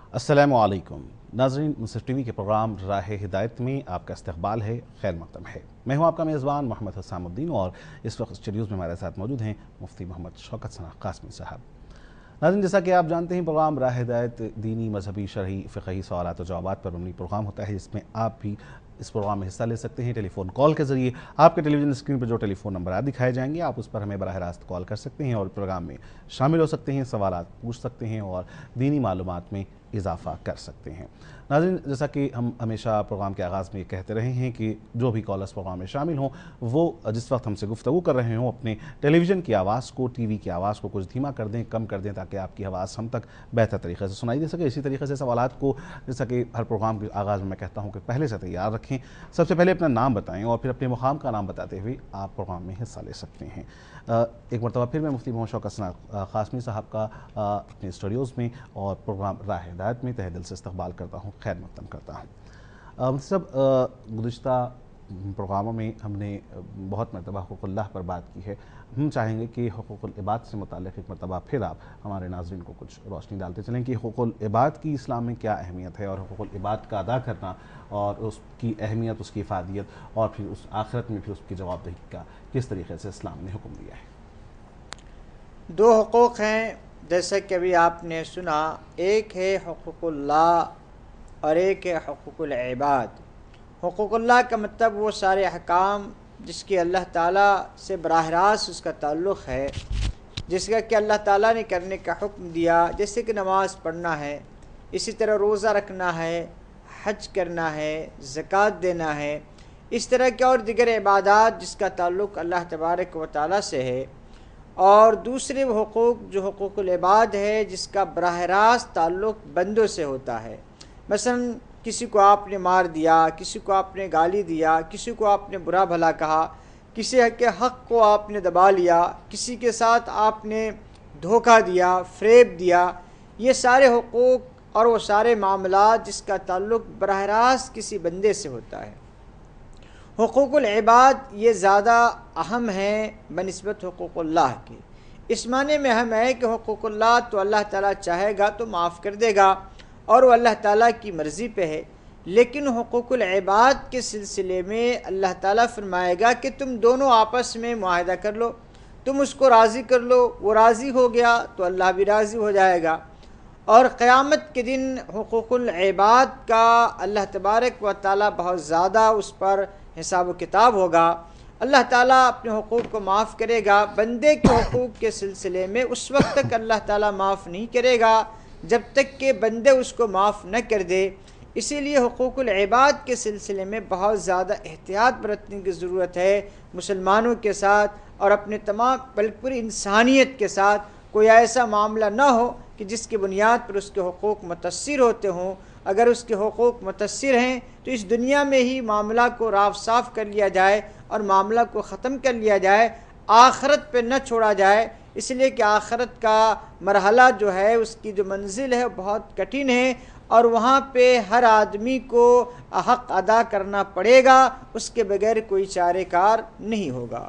अस्सलामु अलैकुम नाज़रीन, मुंसिफ टीवी के प्रोग्राम राह हिदायत में आपका इस्तकबाल है, खैर मकदम है। मैं हूं आपका मेज़बान मोहम्मद हसामुद्दीन और इस वक्त स्टूडियोज़ में हमारे साथ मौजूद हैं मुफ्ती मोहम्मद शौकत सना कासमी साहब। नाज़रीन, जैसा कि आप जानते हैं, प्रोग्राम राह हिदायत दीनी, मजहबी, शरही, फ़िक़ही सवालात और जवाबात पर मबनी प्रोग्राम होता है, जिसमें आप भी इस प्रोग्राम में हिस्सा ले सकते हैं। टेलीफोन कॉल के ज़रिए आपके टेलीविज़न स्क्रीन पर जो टेलीफोन नंबर दिखाए जाएंगे, आप उस पर हमें बराह रास्त कॉल कर सकते हैं और प्रोग्राम में शामिल हो सकते हैं, सवालात पूछ सकते हैं और दीनी मालूमात में इजाफ़ा कर सकते हैं। नाज़रीन, जैसा कि हम हमेशा प्रोग्राम के आगाज़ में कहते रहे हैं कि जो भी कॉलर्स प्रोग्राम में शामिल हों, वो जिस वक्त हमसे गुफ्तगू कर रहे हों, अपने टेलीविज़न की आवाज़ को, टीवी की आवाज़ को कुछ धीमा कर दें, कम कर दें, ताकि आपकी आवाज़ हम तक बेहतर तरीके से सुनाई दे सके। इसी तरीके से सवालात को, जैसा कि हर प्रोग्राम के आगाज़ में मैं कहता हूँ, कि पहले से तैयार रखें। सबसे पहले अपना नाम बताएँ और फिर अपने मुकाम का नाम बताते हुए आप प्रोग्राम में हिस्सा ले सकते हैं। एक मरतबा फिर मैं मुफ्ती मोहम्मद शौकत सना कासमी साहब का अपने स्टूडियोज़ में और प्रोग्राम राह हिदायत में तहे दिल से इस्तकबाल करता हूँ, खैर मकदम करता हूँ। मुफ्ती साहब, गुज़िश्ता प्रोग्रामों में हमने बहुत मरतबा हुकूक़ुल्लाह पर बात की है। हम चाहेंगे कि हुकूक़ुल इबाद से मुताल्लिक़ एक मरतबा फिर आप हमारे नाज़रीन को कुछ रोशनी डालते चलें कि हुकूक़ुल इबाद की इस्लाम में क्या अहमियत है और हुकूक़ुल इबाद का अदा करना और उसकी अहमियत, उसकी इफ़ादियत और फिर उस आखिरत में फिर उसकी जवाबदेही का किस तरीके से इस्लाम ने हुक्म दिया है। दो हुकूक़ हैं, जैसे कि अभी आपने सुना, एक है हुकूक़ुल्लाह और एक है हुकूक़ुल इबाद। हुकूक़ुल्लाह का मतलब वो सारे अहकाम जिसकी अल्लाह ताला से बराह रास्त उसका ताल्लुक़ है, जिसका कि अल्लाह ताला ने करने का हुक्म दिया, जैसे कि नमाज़ पढ़ना है, इसी तरह रोज़ा रखना है, हज करना है, ज़कात देना है, इस तरह के और दिगर इबादात जिसका ताल्लुक़ अल्लाह तबारक व तआला से है। और दूसरे हुकूक़ जो हुकूक़ुल इबाद है, जिसका बराह रास्त ताल्लुक़ बंदों से होता है। मसलन किसी को आपने मार दिया, किसी को आपने गाली दिया, किसी को आपने बुरा भला कहा, किसी के हक़ को आपने दबा लिया, किसी के साथ आपने धोखा दिया, फ़रेब दिया, ये सारे हुकूक़ और वो सारे मामलात जिसका ताल्लुक़ बराह रास्त किसी बंदे से होता है। हुकूक़ुल इबाद ये ज़्यादा अहम है बनिस्बत हुकूक़ुल्लाह के। इस माने में अहम है कि हुकूक़ुल्लाह तो अल्लाह ताला चाहेगा तो माफ़ कर देगा और वो अल्लाह ताला की मर्ज़ी पे है, लेकिन हुकूक़ुल इबाद के सिलसिले में अल्लाह ताला फरमाएगा कि तुम दोनों आपस में मुआहदा कर लो, तुम उसको राज़ी कर लो, वो राज़ी हो गया तो अल्लाह भी राज़ी हो जाएगा। और क़यामत के दिन हुकूक़ुल इबाद का अल्लाह तबारक व तआला बहुत ज़्यादा उस पर हिसाब व किताब होगा। अल्लाह ताला अपने हुकूक़ को माफ़ करेगा। बंदे के हुकूक़ के सिलसिले में उस वक्त तक अल्लाह ताला माफ़ नहीं करेगा जब तक कि बंदे उसको माफ़ न कर दे। इसीलिए हुकूक़ुल इबाद के सिलसिले में बहुत ज़्यादा एहतियात बरतने की ज़रूरत है मुसलमानों के साथ और अपने तमाम बल्कि पूरी इंसानियत के साथ। कोई ऐसा मामला ना हो कि जिसकी बुनियाद पर उसके हुकूक़ मुतस्सिर होते हों। अगर उसके हुकूक़ मुतस्सिर हैं तो इस दुनिया में ही मामला को राफ साफ़ कर लिया जाए और मामला को ख़त्म कर लिया जाए, आखरत पे न छोड़ा जाए। इसलिए कि आखरत का मरहला जो है, उसकी जो मंजिल है बहुत कठिन है और वहाँ पे हर आदमी को हक़ अदा करना पड़ेगा, उसके बगैर कोई चारेकार नहीं होगा।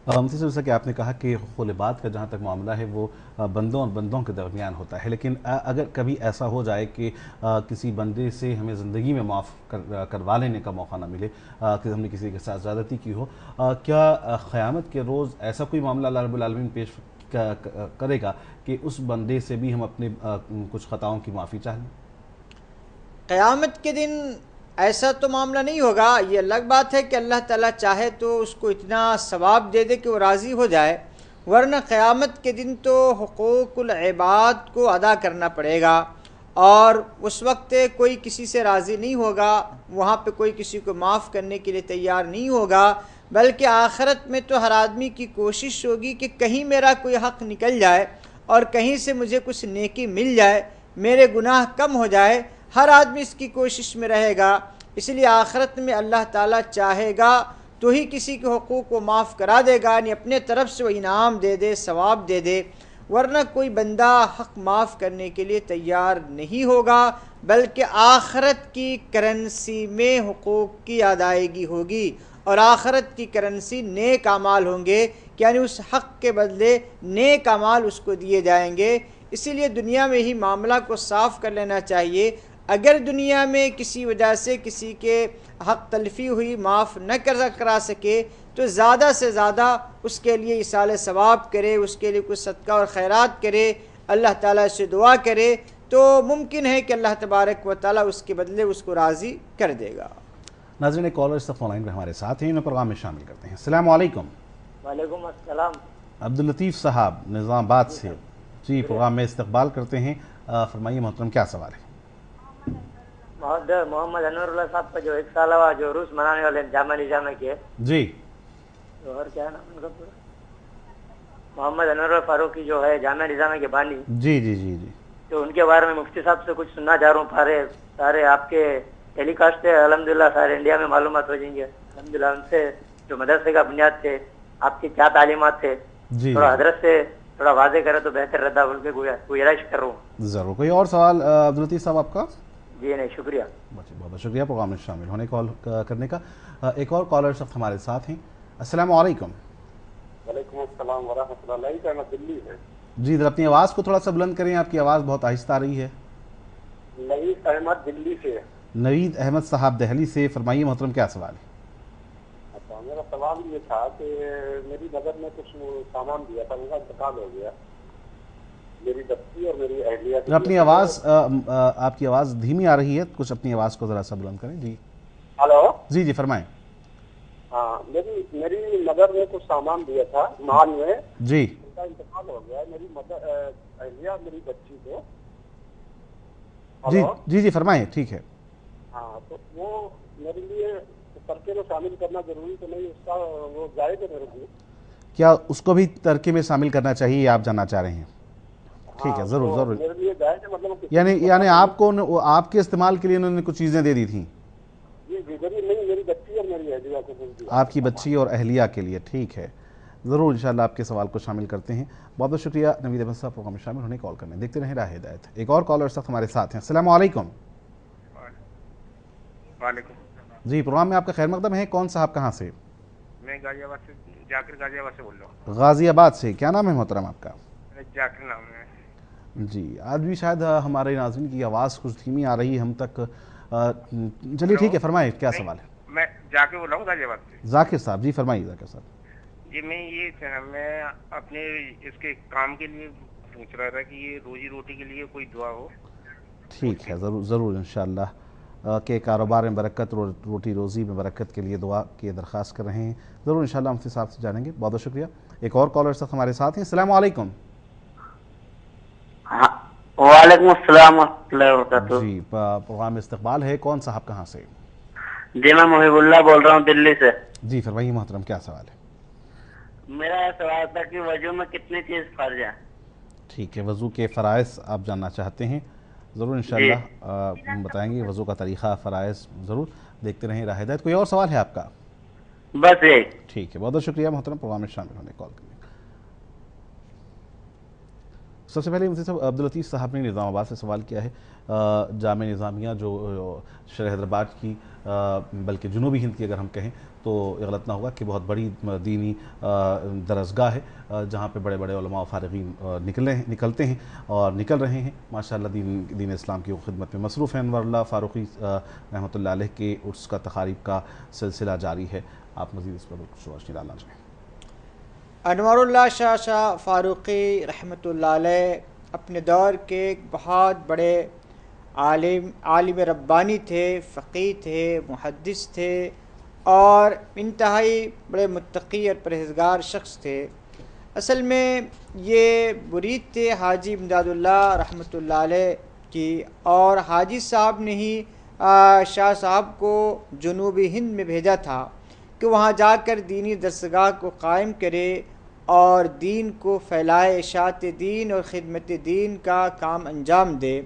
मुफ्ती साहब, जैसा कि आपने कहा कि हुकूक़ुल इबाद का जहाँ तक मामला है वो बंदों और बंदों के दरमियान होता है, लेकिन अगर कभी ऐसा हो जाए कि किसी बंदे से हमें ज़िंदगी में माफ़ करवा लेने का मौका ना मिले, कि हमने किसी के साथ ज़्यादती की हो, क्या क़यामत के रोज़ ऐसा कोई मामला अल्लाह रब्बुल आलमीन पेश करेगा कि उस बंदे से भी हम अपने कुछ ख़ताओं की माफ़ी चाह लें? क़यामत के दिन ऐसा तो मामला नहीं होगा। ये अलग बात है कि अल्लाह ताला चाहे तो उसको इतना सवाब दे दे कि वो राज़ी हो जाए, वरना क़यामत के दिन तो हुकूक़ुल इबाद को अदा करना पड़ेगा और उस वक्त कोई किसी से राज़ी नहीं होगा, वहाँ पे कोई किसी को माफ़ करने के लिए तैयार नहीं होगा, बल्कि आखिरत में तो हर आदमी की कोशिश होगी कि कहीं मेरा कोई हक़ निकल जाए और कहीं से मुझे कुछ नेकी मिल जाए, मेरे गुनाह कम हो जाए। हर आदमी इसकी कोशिश में रहेगा। इसलिए आखिरत में अल्लाह ताला चाहेगा तो ही किसी के हुकूक़ को माफ़ करा देगा, यानी अपने तरफ से वो इनाम दे दे, सवाब दे दे, वरना कोई बंदा हक़ माफ़ करने के लिए तैयार नहीं होगा, बल्कि आखिरत की करेंसी में हुकूक़ की अदायगी होगी और आखिरत की करेंसी नेक अमाल होंगे। کہ یعنی اس حق کے بدلے نیک اعمال اس کو دیے جائیں گے۔ اسی لیے دنیا میں ہی معاملہ کو صاف کر لینا چاہیے۔ اگر دنیا میں کسی وجہ سے کسی کے حق تلفی ہوئی معاف نہ کرا سکے تو زیادہ سے زیادہ اس کے لیے ایصال ثواب کرے، اس کے لیے کچھ صدقہ اور خیرات کرے، اللہ تعالیٰ سے دعا کرے، تو ممکن ہے کہ اللہ تبارک و تعالیٰ اس کے بدلے اس کو راضی کر دے گا۔ ناظرین، کالر اس فون لائن پہ ہمارے ساتھ ہیں، انہیں پروگرام میں شامل کرتے ہیں۔ السلام علیکم۔ وعلیکم السلام۔ عبداللطیف صاحب نظام آباد سے، جی پروگرام میں استقبال کرتے ہیں، فرمائیے محترم کیا سوال ہے؟ محمد انور اللہ صاحب کا جو 1 سال ہوا جو عروس منانے والے جامعہ نظامیہ کے، جی اور کیا نام ان کا پورا؟ محمد انور فاروقی جو ہے جامعہ نظامیہ کے بانی، جی جی جی جی تو ان کے بارے میں مفتی صاحب سے کچھ سننا چاہ رہا ہوں۔ سارے آپ کے ٹیلی کاسٹ ہے، الحمدللہ سارے انڈیا میں معلومات ہو جائیں گے الحمدللہ۔ ان سے جو مدرسے کا بنیاد تھے، آپ کی کیا تعلیمات تھے، جی تھوڑا حضرت سے تھوڑا واضح کرے تو بہتر رہتا بول کے گزارش کر رہا ہوں۔ ضرور۔ کوئی اور سوال عبداللطیف صاحب آپ کا؟ جی نہیں، شکریہ۔ بہت بہت شکریہ پروگرام میں شامل ہونے کال کرنے کا۔ ایک اور کالر صاحب ہمارے ساتھ ہیں۔ السلام علیکم۔ وعلیکم السلام ورحمۃ اللہ۔ نوید احمد دلی ہے۔ جی ذرا اپنی آواز کو تھوڑا سا بلند کریں، آپ کی آواز بہت آہستہ آ رہی ہے۔ نوید احمد دلی سے۔ نوید احمد صاحب دہلی سے، فرمائیے محترم کیا سوال ہے؟ اچھا، میرا سوال یہ تھا کہ میری نظر میں کچھ سامان دیا تھا، ان کا انتقال ہو گیا، میری بچی اور میری اہلیہ کی۔ اپنی آواز آپ کی آواز دھیمی آ رہی ہے، کچھ اپنی آواز کو ذرا سا بلند کریں۔ جی ہلو، جی جی فرمائیں۔ ہاں، میری نظر میں کچھ سامان دیا تھا مال میں، جی ان کا انتقال ہو گیا، میری اہلیہ میری بچی کو۔ جی ہلو، جی جی فرمائیں، ٹھیک ہے۔ ہاں، تو وہ میرے لیے ترکے میں شامل کرنا ضروری تو نہیں، اس کا وہ جائز ہے میرے لیے؟ کیا اس کو بھی ترکے میں شامل کرنا چاہیے، یہ آپ جاننا چاہ رہے ہیں؟ ٹھیک ہے، ہاں، ضرور تو ضرور۔ میرے لیے جائز ہے، مطلب یعنی آپ کو آپ کے استعمال کے لیے انہوں نے کچھ چیزیں دے دی تھیں؟ جی جی، نہیں، میری بچی اور میری اہلیہ کو دے دیا۔ آپ کی بچی اور اہلیہ کے لیے، ٹھیک ہے، ضرور انشاءاللہ آپ کے سوال کو شامل کرتے ہیں۔ بہت بہت شکریہ نوید احمد صاحب پروگرام میں شامل ہونے کال کرنے، دیکھتے رہیں راہ ہدایت۔ ایک اور کالر صاحب ہمارے ساتھ ہیں۔ السلام علیکم۔ وعلیکم۔ جی پروگرام میں آپ کا خیر مقدم ہے، کون صاحب کہاں سے؟ میں غازی آباد سے، جاکر غازی آباد سے بول رہا ہوں۔ غازی آباد سے، کیا نام ہے محترم آپ کا؟ جاکر نام ہے۔ جی آج بھی شاید ہمارے ناظرین کی آواز کچھ دھیمی آ رہی ہے ہم تک، چلیے ٹھیک ہے، فرمائیں کیا سوال ہے؟ میں جاکر بول رہا ہوں غازی آباد سے۔ ذاکر صاحب، جی فرمائیے ذاکر صاحب۔ جی میں اپنے اس کے کام کے لیے پوچھ رہا تھا کہ یہ روزی روٹی کے لیے کوئی دعا ہو۔ ٹھیک ہے، ضرور ضرور انشاءاللہ کہ کاروبار میں برکت، روٹی روزی میں برکت کے لیے دعا کی درخواست کر رہے ہیں، ضرور انشاءاللہ مفتی صاحب سے جانیں گے۔ بہت بہت شکریہ۔ ایک اور کالر صاحب ہمارے ساتھ ہیں۔ السلام علیکم۔ وعلیکم السلام ورحمۃ اللہ وبرکاتہ۔ جی پروگرام میں استقبال ہے، کون صاحب کہاں سے؟ جی میں محب اللہ بول رہا ہوں دلی سے۔ جی فرمائیے محترم کیا سوال ہے؟ میرا سوال تھا کہ وضو میں کتنی چیز فرض ہے؟ ٹھیک ہے، وضو کے فرائض آپ جاننا چاہتے ہیں، ضرور انشاءاللہ ہم بتائیں گے وضو کا طریقہ، فرائض، ضرور دیکھتے رہیں راہ ہدایت۔ کوئی اور سوال ہے آپ کا؟ بس یہی۔ ٹھیک ہے، بہت بہت شکریہ محترم پروگرام میں شامل ہونے کال کرنے کا۔ سب سے پہلے مفتی صاحب عبداللطیف صاحب نے نظام آباد سے سوال کیا ہے، جامعہ نظامیہ جو شہر حیدرآباد کی، بلکہ جنوبی ہند کی اگر ہم کہیں تو یہ غلط نہ ہوگا کہ بہت بڑی دینی درسگاہ ہے، جہاں پہ بڑے بڑے علماء و فارغین نکلتے ہیں اور نکل رہے ہیں ماشاءاللہ، دین اسلام کی خدمت میں مصروف ہیں۔ انور اللہ فاروقی رحمۃ اللہ علیہ کے عرس کا تقاریب کا سلسلہ جاری ہے، آپ مزید اس پر کچھ روشنی ڈالنا چاہیں؟ انوار اللہ شاہ فاروقی رحمۃ اللہ علیہ اپنے دور کے ایک بہت بڑے عالم ربانی تھے، فقیہ تھے، محدث تھے اور انتہائی بڑے متقی اور پرہیزگار شخص تھے۔ اصل میں یہ مرید تھے حاجی امداد اللہ رحمۃ اللہ علیہ کی، اور حاجی صاحب نے ہی شاہ صاحب کو جنوبی ہند میں بھیجا تھا کہ وہاں جا کر دینی درسگاہ کو قائم کرے اور دین کو پھیلائے، اشاعت دین اور خدمت دین کا کام انجام دے۔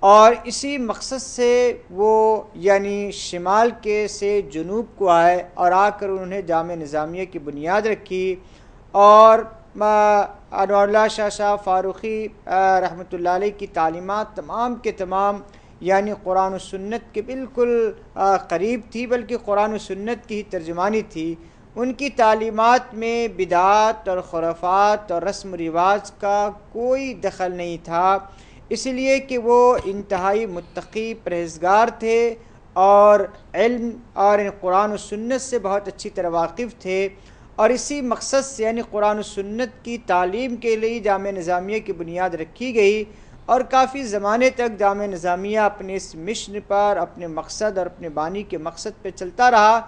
اور اسی مقصد سے وہ یعنی شمال کے سے جنوب کو آئے اور آ کر انہوں نے جامعہ نظامیہ کی بنیاد رکھی، اور انوار اللہ شاہ فاروقی رحمۃ اللہ علیہ کی تعلیمات تمام کے تمام یعنی قرآن و سنت کے بالکل قریب تھی، بلکہ قرآن و سنت کی ہی ترجمانی تھی۔ ان کی تعلیمات میں بدعات اور خرافات اور رسم و رواج کا کوئی دخل نہیں تھا، اس لیے کہ وہ انتہائی متقی پرہیزگار تھے اور علم اور قرآن و سنت سے بہت اچھی طرح واقف تھے، اور اسی مقصد سے یعنی قرآن و سنت کی تعلیم کے لیے جامعہ نظامیہ کی بنیاد رکھی گئی، اور کافی زمانے تک جامعہ نظامیہ اپنے اس مشن پر، اپنے مقصد اور اپنے بانی کے مقصد پہ چلتا رہا۔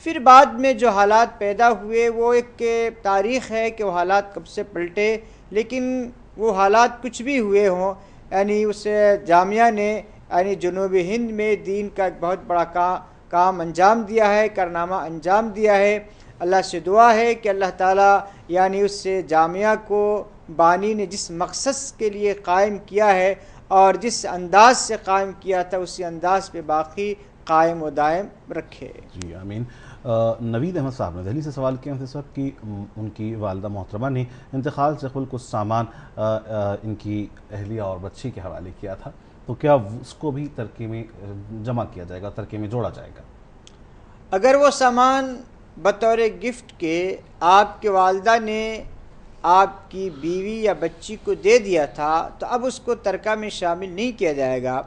پھر بعد میں جو حالات پیدا ہوئے وہ ایک تاریخ ہے کہ وہ حالات کب سے پلٹے، لیکن وہ حالات کچھ بھی ہوئے ہوں، یعنی اس جامعہ نے یعنی جنوبی ہند میں دین کا ایک بہت بڑا کام انجام دیا ہے، کارنامہ انجام دیا ہے۔ اللہ سے دعا ہے کہ اللہ تعالیٰ یعنی اس جامعہ کو بانی نے جس مقصد کے لیے قائم کیا ہے اور جس انداز سے قائم کیا تھا اسی انداز پہ باقی قائم و دائم رکھے۔ جی آمین۔ نوید احمد صاحب نے دہلی سے سوال کیا تھے صاحب کہ ان کی والدہ محترمہ نے انتقال سے قبل کچھ سامان ان کی اہلیہ اور بچی کے حوالے کیا تھا، تو کیا اس کو بھی ترکے میں جمع کیا جائے گا، ترکے میں جوڑا جائے گا؟ اگر وہ سامان بطور گفٹ کے آپ کے والدہ نے آپ کی بیوی یا بچی کو دے دیا تھا تو اب اس کو ترکہ میں شامل نہیں کیا جائے گا۔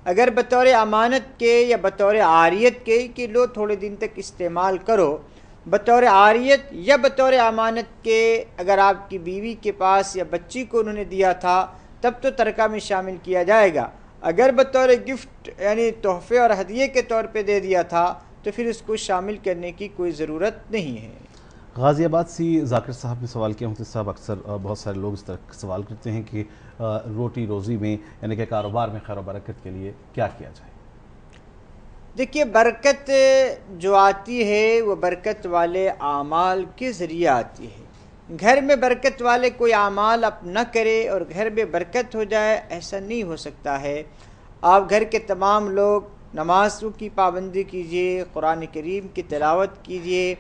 اگر بطور امانت کے یا بطور عاریت کے کہ لو تھوڑے دن تک استعمال کرو، بطور عاریت یا بطور امانت کے اگر آپ کی بیوی کے پاس یا بچی کو انہوں نے دیا تھا تب تو ترکہ میں شامل کیا جائے گا۔ اگر بطور گفٹ یعنی تحفے اور ہدیے کے طور پہ دے دیا تھا تو پھر اس کو شامل کرنے کی کوئی ضرورت نہیں ہے۔ غازی آباد سے ذاکر صاحب نے سوال کیا مفتی صاحب، اکثر بہت سارے لوگ اس طرح سوال کرتے ہیں کہ روٹی روزی میں یعنی کہ کاروبار میں خیر و برکت کے لیے کیا کیا جائے؟ دیکھیے، برکت جو آتی ہے وہ برکت والے اعمال کے ذریعے آتی ہے۔ گھر میں برکت والے کوئی اعمال آپ نہ کرے اور گھر میں برکت ہو جائے، ایسا نہیں ہو سکتا ہے۔ آپ گھر کے تمام لوگ نمازوں کی پابندی کیجیے، قرآن کریم کی تلاوت کیجیے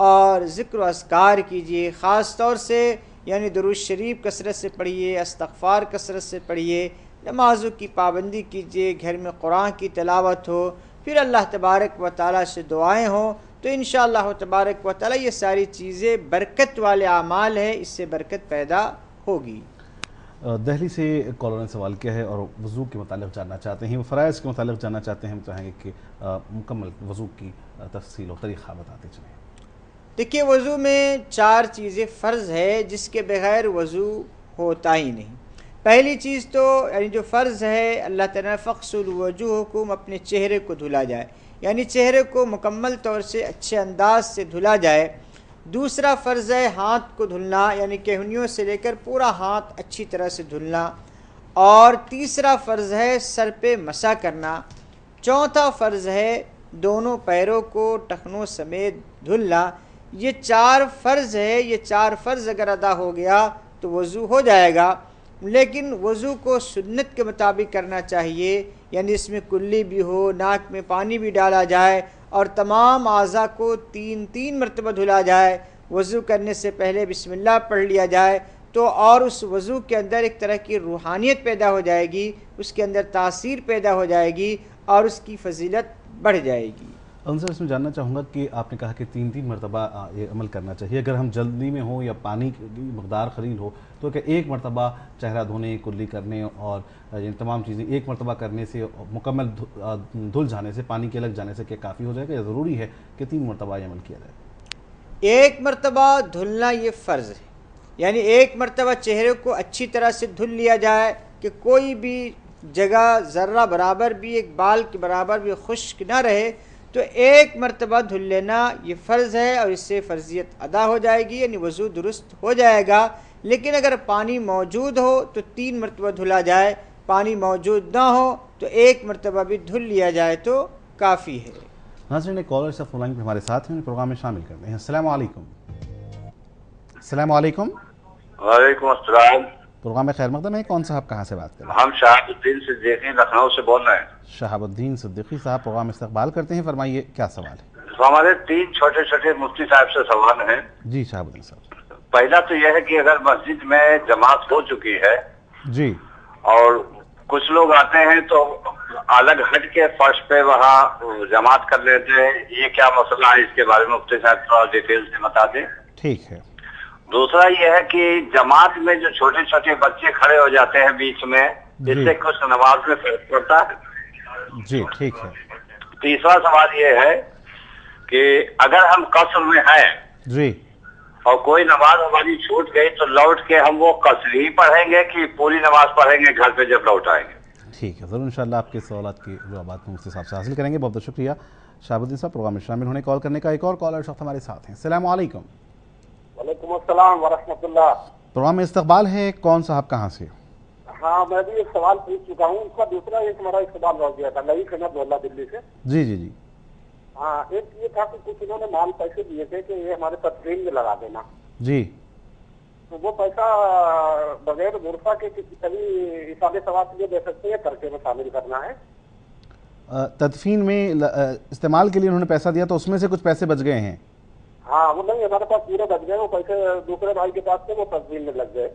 اور ذکر و اذکار کیجیے، خاص طور سے یعنی درود شریف کثرت سے پڑھیے، استغفار کثرت سے پڑھیے، نمازوں کی پابندی کیجیے، گھر میں قرآن کی تلاوت ہو، پھر اللہ تبارک و تعالیٰ سے دعائیں ہوں تو انشاءاللہ تبارک و تعالیٰ یہ ساری چیزیں برکت والے اعمال ہیں، اس سے برکت پیدا ہوگی۔ دہلی سے کالر نے سوال کیا ہے اور وضو کے متعلق جاننا چاہتے ہیں، وہ فرائض کے متعلق جاننا چاہتے ہیں۔ ہم چاہیں گے کہ مکمل وضو کی تفصیل و طریقہ بتاتے چلیں۔ دیکھیے، وضو میں 4 چیزیں فرض ہے جس کے بغیر وضو ہوتا ہی نہیں۔ پہلی چیز تو یعنی جو فرض ہے اللہ تعالیٰ فَاغْسِلُوا وُجُوهَكُمْ، اپنے چہرے کو دھلا جائے، یعنی چہرے کو مکمل طور سے اچھے انداز سے دھلا جائے۔ دوسرا فرض ہے ہاتھ کو دھلنا، یعنی کہنیوں سے لے کر پورا ہاتھ اچھی طرح سے دھلنا۔ اور تیسرا فرض ہے سر پہ مسح کرنا۔ چوتھا فرض ہے دونوں پیروں کو ٹخنوں سمیت دھلنا۔ یہ 4 فرض ہے، یہ 4 فرض اگر ادا ہو گیا تو وضو ہو جائے گا، لیکن وضو کو سنت کے مطابق کرنا چاہیے، یعنی اس میں کلی بھی ہو، ناک میں پانی بھی ڈالا جائے اور تمام اعضاء کو 3 مرتبہ دھلا جائے۔ وضو کرنے سے پہلے بسم اللہ پڑھ لیا جائے تو اور اس وضو کے اندر ایک طرح کی روحانیت پیدا ہو جائے گی، اس کے اندر تاثیر پیدا ہو جائے گی اور اس کی فضیلت بڑھ جائے گی۔ انصر اس میں جاننا چاہوں گا کہ آپ نے کہا کہ 3 مرتبہ یہ عمل کرنا چاہیے، اگر ہم جلدی میں ہوں یا پانی کی مقدار قلیل ہو تو کہ 1 مرتبہ چہرہ دھونے، کلی کرنے اور یہ تمام چیزیں 1 مرتبہ کرنے سے مکمل دھل جانے سے، پانی کے لگ جانے سے کیا کافی ہو جائے گا یا ضروری ہے کہ 3 مرتبہ یہ عمل کیا جائے؟ 1 مرتبہ دھلنا یہ فرض ہے، یعنی 1 مرتبہ چہرے کو اچھی طرح سے دھل لیا جائے کہ کوئی بھی جگہ ذرہ برابر بھی، ایک بال کے برابر بھی خشک نہ رہے، تو 1 مرتبہ دھل لینا یہ فرض ہے اور اس سے فرضیت ادا ہو جائے گی، یعنی وضو درست ہو جائے گا۔ لیکن اگر پانی موجود ہو تو 3 مرتبہ دھلا جائے، پانی موجود نہ ہو تو 1 مرتبہ بھی دھل لیا جائے تو کافی ہے۔ ناظرین، کالر سے فون لائن پہ ہمارے ساتھ ہیں، پروگرام میں شامل کرتے ہیں۔ السلام علیکم۔ السلام علیکم۔ وعلیکم السلام۔ پروگرام میں خیر مقدم ہے، کون صاحب کہاں سے بات کر رہے ہیں؟ ہم شہاب الدین صدیقی لکھنؤ سے بول رہے ہیں۔ شہاب الدین صدیقی صاحب، پروگرام میں استقبال کرتے ہیں، فرمائیے کیا سوال ہے؟ ہمارے 3 چھوٹے مفتی صاحب سے سوال ہیں۔ جی شہاب الدین صاحب۔ پہلا تو یہ ہے کہ اگر مسجد میں جماعت ہو چکی ہے جی، اور کچھ لوگ آتے ہیں تو अलग हट के फर्श पे वहाँ जमात कर लेते हैं, ये क्या मसला है, इसके बारे में मुफ्ती साहब थोड़ा डिटेल से बता दें। ठीक है। दूसरा ये है कि जमात में जो छोटे छोटे बच्चे खड़े हो जाते हैं बीच में, इससे कुछ नमाज में फर्क पड़ता है? जी ठीक है। तीसरा सवाल ये है कि अगर हम कसर में हैं जी और कोई नमाज हमारी छूट गई तो लौट के हम वो कसर ही पढ़ेंगे कि पूरी नमाज पढ़ेंगे घर पे जब लौट आएंगे? ठीक है, ज़रूर इंशाल्लाह आपके सवालात की जवाबात हम मुफ्ती साहब से हासिल करेंगे। बहुत बहुत शुक्रिया शहाबुद्दीन साहब प्रोग्राम में शामिल होने, कॉल करने का। एक और कॉलर शख्स हमारे साथ हैं। अस्सलाम वालेकुम। वालेकुम अस्सलाम व रहमतुल्लाह। प्रोग्राम में इस्तकबाल है। कौन साहब कहाँ से? हाँ, मैं भी एक सवाल पूछ चुका हूँ, उसका दूसरा एक हमारा एक सवाल रह गया था। नई खन्ना बोला दिल्ली से। जी जी जी। हाँ, एक ये था कि कुछ इन्होंने माल पैसे दिए थे कि ये हमारे तस्वीर में लगा देना, जी तो वो पैसा बगैर गुरफा के कभी इसाले सवाब के लिए दे सकते हैं, करके में शामिल करना है? तदफीन में इस्तेमाल के लिए उन्होंने पैसा दिया तो उसमें से कुछ पैसे बच गए हैं? हाँ, वो नहीं, हमारे पास पूरे बच गए, वो पैसे दूसरे भाई के पास थे, वो तस्वीर में लग गए।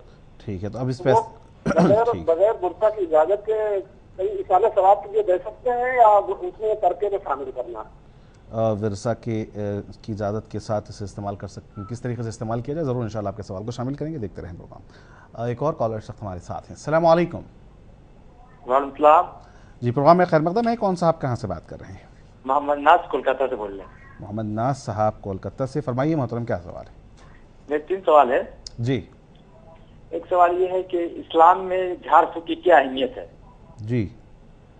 ठीक है, तो अब इस तो पैसे बगैर गुरफा की इजाजत के कहीं इसाले सवाब के लिए दे सकते हैं या उसमें करके में शामिल करना? विरसा की इजाज़त के साथ इसे इस्तेमाल कर सकते हैं, किस तरीके से इस्तेमाल किया जाए, ज़रूर इंशाल्लाह आपके सवाल को शामिल करेंगे। देखते रहें प्रोग्राम। एक और कॉलर शख्स हमारे साथ हैं। अस्सलाम वालेकुम। वालेकुम। जी, प्रोग्राम में खैर मकदम है। कौन सा आप कहाँ से बात कर रहे हैं? मोहम्मद नाज कोलकाता से बोल रहे हैं। मोहम्मद नाज साहब कोलकाता से, फरमाइए मोहतरम, क्या सवाल है? मेरे 3 सवाल है जी। एक सवाल ये है कि इस्लाम में झाड़ फूक की क्या अहमियत है? जी।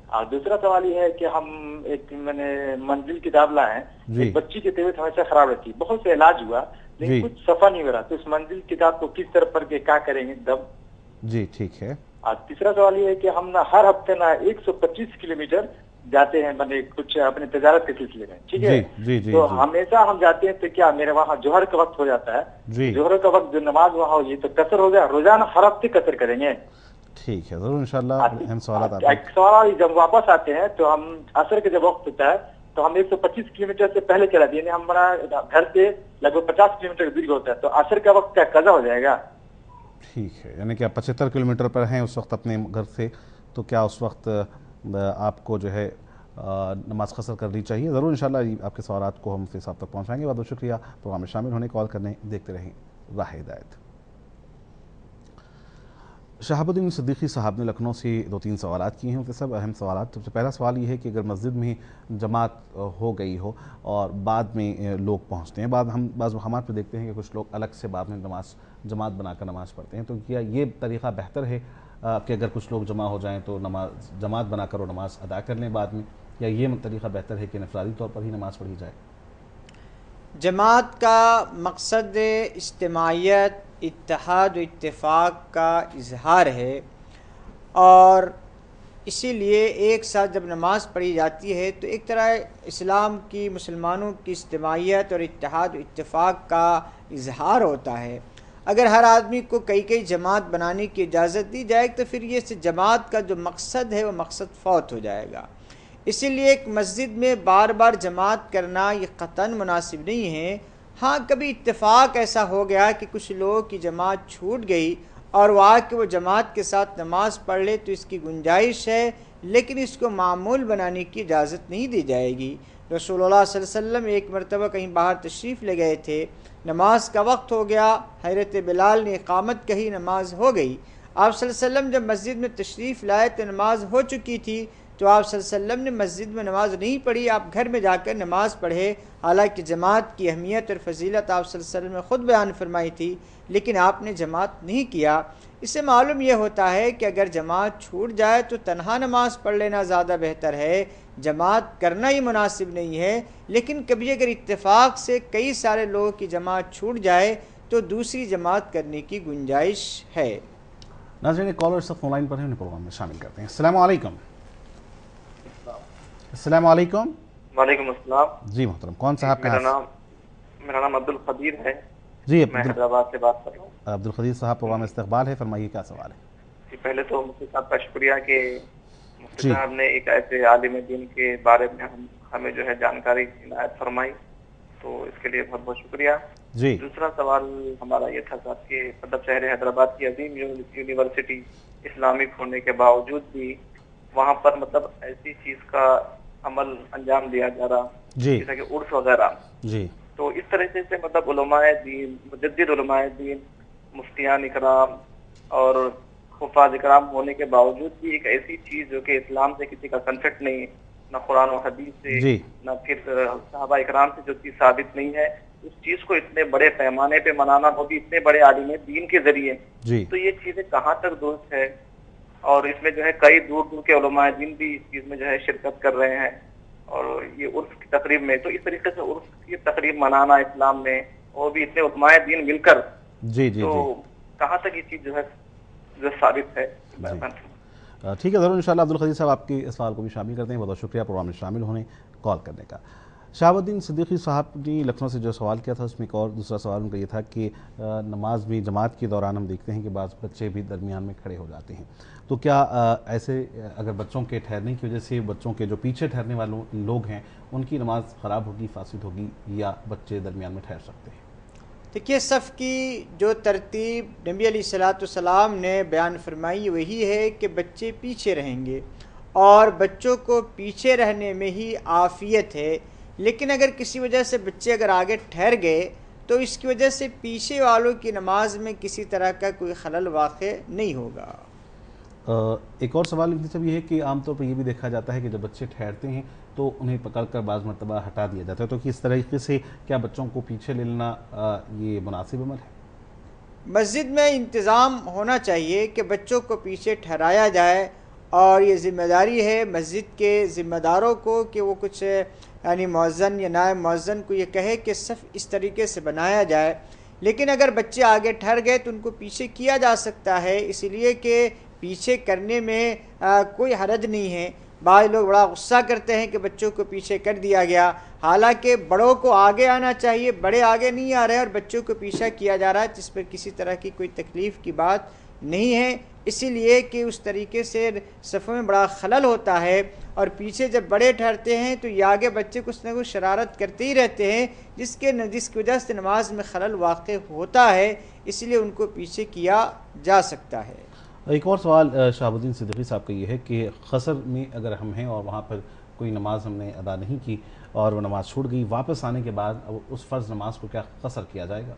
और दूसरा सवाल ये है कि हम एक मैंने मंजिल किताब लाए हैं, एक बच्ची की तबीयत हमेशा खराब रहती है, बहुत से इलाज हुआ लेकिन कुछ सफा नहीं हो रहा, तो इस मंजिल किताब को किस तरह पढ़ के क्या करेंगे दब? जी ठीक है। और तीसरा सवाल ये है कि हम ना हर हफ्ते ना 125 किलोमीटर जाते हैं, मैंने कुछ अपने तजारत के सिलसिले में, ठीक है? तो हमेशा हम जाते हैं, तो क्या मेरे वहाँ जोहर का वक्त हो जाता है, जोहर का वक्त जो नमाज वहाँ हो, ये तो कसर हो गया, रोजाना हर हफ्ते कसर करेंगे? ठीक है, जरूर इंशाल्लाह हम सवाल जब वापस आते हैं तो हम असर के जब वक्त होता है तो हम 125 किलोमीटर से पहले चला दिए, हमारा घर से लगभग 50 किलोमीटर दूरी होता है, तो असर का वक्त क्या कज़ा हो जाएगा? ठीक है, यानी कि आप 75 किलोमीटर पर हैं उस वक्त अपने घर से, तो क्या उस वक्त आपको जो है नमाज कसर करनी चाहिए? ज़रूर इंशाल्लाह आपके सवालात को हम मुफ्ती साहब तक पहुँचाएंगे। बहुत बहुत शुक्रिया प्रोग्राम में शामिल होने, कॉल करने। देखते रहें राह हिदायत। शहाबुद्दीन सिद्दीकी साहब ने लखनऊ से 2-3 सवालात किए हैं, उनके सब अहम सवालात। सबसे पहला सवाल ये है कि अगर मस्जिद में जमात हो गई हो और बाद में लोग पहुंचते हैं, बाज़ हमारे पे देखते हैं कि कुछ लोग अलग से बाद में जमात बनाकर नमाज़ पढ़ते हैं, तो क्या ये तरीक़ा बेहतर है कि अगर कुछ लोग जमा हो जाएं तो जमात बनाकर वो नमाज अदा कर लें बाद में, या ये तरीक़ा बेहतर है कि इनफरादी तौर पर ही नमाज़ पढ़ी जाए? जमात का मकसद इज्तिमाइयत, इत्तेहाद व इत्तेफाक का इजहार है, और इसीलिए एक साथ जब नमाज़ पढ़ी जाती है तो एक तरह इस्लाम की, मुसलमानों की इज्तिमाइयत और इत्तेहाद व इत्तेफाक का इजहार होता है। अगर हर आदमी को कई कई जमात बनाने की इजाज़त दी जाए तो फिर ये जमात का जो मकसद है वो मकसद फौत हो जाएगा। इसीलिए एक मस्जिद में बार बार जमात करना ये क़तन मुनासिब नहीं है। हाँ, कभी इत्तेफाक ऐसा हो गया कि कुछ लोगों की जमात छूट गई और वो आके वो जमात के साथ नमाज पढ़ ले तो इसकी गुंजाइश है, लेकिन इसको मामूल बनाने की इजाज़त नहीं दी जाएगी। रसूलुल्लाह सल्लल्लाहु अलैहि वसल्लम एक मरतबा कहीं बाहर तशरीफ़ ले गए थे, नमाज का वक्त हो गया, हज़रत बिलाल ने इक़ामत कही, नमाज हो गई। आप सल्लल्लाहु अलैहि वसल्लम जब मस्जिद में तशरीफ़ लाए तो नमाज हो चुकी थी, तो आप सल्लल्लाहु अलैहि वसल्लम ने मस्जिद में नमाज नहीं पढ़ी, आप घर में जाकर नमाज पढ़े। हालांकि जमात की अहमियत और फजीलत आप सल्लल्लाहु अलैहि वसल्लम ने ख़ुद बयान फरमाई थी, लेकिन आपने जमात नहीं किया। इससे मालूम यह होता है कि अगर जमात छूट जाए तो तन्हा नमाज पढ़ लेना ज़्यादा बेहतर है, जमात करना ही मुनासिब नहीं है। लेकिन कभी अगर इत्तेफाक से कई सारे लोगों की जमात छूट जाए तो दूसरी जमात करने की गुंजाइश है। नाज़रीन, कॉलर सब ऑनलाइन पर हैं, उन्हें प्रोग्राम में शामिल करते हैं। अस्सलाम वालेकुम। अस्सलाम वालेकुम। वालेकुम अस्सलाम। जी मोहतरम, कौन साहब का? मेरा नाम अब्दुल खदीर है जी, मैं हैदराबाद से बात कर रहा हूँ। अब्दुल खदीर साहब, प्रोग्राम में इस्तकबाल है, फरमाइए क्या सवाल है? जी, पहले तो मुफ्ती साहब का शुक्रिया कि मुफ्ती साहब ने एक ऐसे आलिम दीन के बारे में हमें जो है जानकारी इनायत फरमाई, तो इसके लिए बहुत बहुत शुक्रिया जी। दूसरा सवाल हमारा ये था साहब कि मतलब शहर हैदराबाद की अजीम यूनिवर्सिटी इस्लामिक होने के बावजूद भी वहाँ पर मतलब ऐसी चीज का अमल अंजाम दिया जा रहा जैसा कि उर्स वगैरह जी। तो इस तरह से मतलब उलमाए दीन, मुजद्दिद उलमाए दीन, मुफ्तियान इकराम और हुफ़ाज़ इकराम होने के बावजूद भी एक ऐसी चीज जो कि इस्लाम से किसी का कंसेप्ट नहीं है, ना कुरान और हदीस से, ना फिर सहाबा इकराम से जो चीज साबित नहीं है, उस चीज को इतने बड़े पैमाने पे मनाना, वो भी इतने बड़े आलिम दीन के जरिए, तो ये चीजें कहाँ तक दुरुस्त है। और इसमें जो है कई दूर दूर के उलमाए दीन भी इस चीज में जो है शिरकत कर रहे हैं और ये उर्स की तकरीब में, तो इस तरीके से उर्स की तकरीब मनाना इस्लाम में, और भी इतने उलमाए दीन मिलकर, तो कहाँ तक ये चीज जो है जो साबित है। ठीक है ज़रूर, इंशाल्लाह। अब्दुल क़दीर साहब आपके इस सवाल को भी शामिल करते हैं। बहुत बहुत शुक्रिया प्रोग्राम में शामिल होने, कॉल करने का। शहाबुद्दीन सिद्दीकी साहब ने लखनऊ से जो सवाल किया था उसमें एक और दूसरा सवाल उनका ये था कि नमाज में जमात के दौरान हम देखते हैं कि बाज़ बच्चे भी दरमियान में खड़े हो जाते हैं, तो क्या ऐसे अगर बच्चों के ठहरने की वजह से बच्चों के जो पीछे ठहरने वाले लोग हैं उनकी नमाज ख़राब होगी, फासिद होगी, या बच्चे दरमियान में ठहर सकते हैं? देखिए, सफ़ की जो तरतीब नबी अलैहिस्सलाम ने बयान फरमाई वही है कि बच्चे पीछे रहेंगे और बच्चों को पीछे रहने में ही आफ़ियत है। लेकिन अगर किसी वजह से बच्चे अगर आगे ठहर गए तो इसकी वजह से पीछे वालों की नमाज में किसी तरह का कोई खलल वाक़ नहीं होगा। एक और सवाल सब ये है कि आमतौर पर ये भी देखा जाता है कि जब बच्चे ठहरते हैं तो उन्हें पकड़कर बाज़ मरतबा हटा दिया जाता है, तो किस तरीके से क्या बच्चों को पीछे ले लेना ये मुनासिब अमल है? मस्जिद में इंतज़ाम होना चाहिए कि बच्चों को पीछे ठहराया जाए और ये ज़िम्मेदारी है मस्जिद के ज़िम्मेदारों को कि वो कुछ यानी मौज़न या नायब मौज़न को ये कहे कि सफ़ इस तरीके से बनाया जाए। लेकिन अगर बच्चे आगे ठहर गए तो उनको पीछे किया जा सकता है, इसलिए कि पीछे करने में कोई हरज नहीं है। बाज़ लोग बड़ा गुस्सा करते हैं कि बच्चों को पीछे कर दिया गया, हालांकि बड़ों को आगे आना चाहिए, बड़े आगे नहीं आ रहे और बच्चों को पीछा किया जा रहा है, जिस पर किसी तरह की कोई तकलीफ़ की बात नहीं है। इसीलिए कि उस तरीके से सफ़ों में बड़ा खलल होता है और पीछे जब बड़े ठहरते हैं तो ये आगे बच्चे कुछ न कुछ शरारत करते ही रहते हैं, जिसकी वजह से नमाज में खलल वाक़ होता है, इसलिए उनको पीछे किया जा सकता है। एक और सवाल शहाबुद्दीन सिद्दीकी साहब का ये है कि क़सर में अगर हम हैं और वहाँ पर कोई नमाज हमने अदा नहीं की और वो नमाज छूट गई, वापस आने के बाद अब उस फ़र्ज़ नमाज को क्या क़सर किया जाएगा?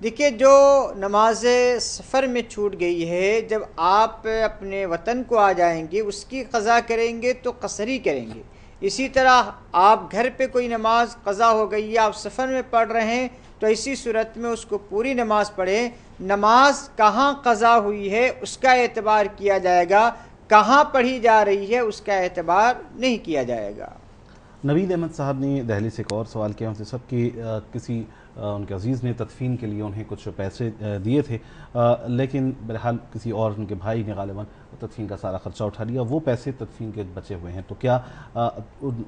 देखिए, जो नमाज सफ़र में छूट गई है, जब आप अपने वतन को आ जाएंगे उसकी क़ज़ा करेंगे तो क़सरी करेंगे। इसी तरह आप घर पे कोई नमाज क़ज़ा हो गई है, आप सफ़र में पढ़ रहे हैं, तो इसी सूरत में उसको पूरी नमाज पढ़ें। नमाज कहाँ क़ज़ा हुई है उसका एतबार किया जाएगा, कहाँ पढ़ी जा रही है उसका एतबार नहीं किया जाएगा। नवीद अहमद साहब ने दहली से एक और सवाल किया उनसे सब कि किसी उनके अजीज़ ने तदफीन के लिए उन्हें कुछ पैसे दिए थे, लेकिन बहरहाल किसी और उनके भाई ने गालिबन तदफीन का सारा ख़र्चा उठा लिया, वो पैसे तदफीन के बचे हुए हैं, तो क्या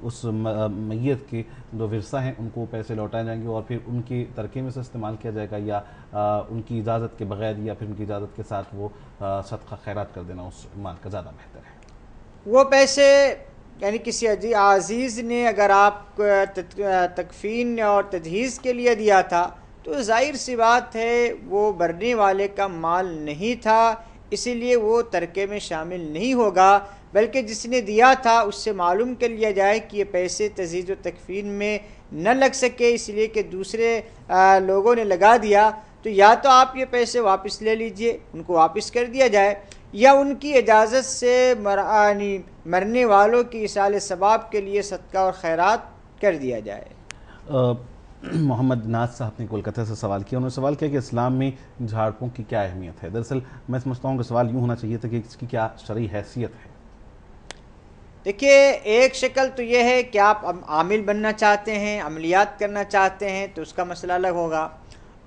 उस मैयत के जो विरसा हैं उनको पैसे लौटाए जाएंगे और फिर उनके तरके में से इस्तेमाल किया जाएगा, या उनकी इजाज़त के बगैर या फिर उनकी इजाज़त के साथ वो सदका खैरात कर देना उस माल का ज़्यादा बेहतर है? वो पैसे यानी किसी अजीज़ ने अगर आप तकफीन और तजहीज़ के लिए दिया था तो ज़ाहिर सी बात है वो भरने वाले का माल नहीं था, इसीलिए वो तरके में शामिल नहीं होगा, बल्कि जिसने दिया था उससे मालूम कर लिया जाए कि ये पैसे तजहीज़ और तकफीन में न लग सके, इसलिए कि दूसरे लोगों ने लगा दिया, तो या तो आप ये पैसे वापस ले लीजिए, उनको वापस कर दिया जाए, या उनकी इजाज़त से मरने वालों की इसाले सवाब के लिए सदका और खैरात कर दिया जाए। मोहम्मद नाज साहब ने कोलकाता से सवाल किया, उन्होंने सवाल किया कि इस्लाम में झाड़ फूंक की क्या अहमियत है। दरअसल मैं समझता हूँ कि सवाल यूँ होना चाहिए था कि इसकी क्या शरई हैसियत है। देखिए, एक शक्ल तो यह है कि आप आमिल बनना चाहते हैं, अमलियात करना चाहते हैं तो उसका मसला अलग होगा,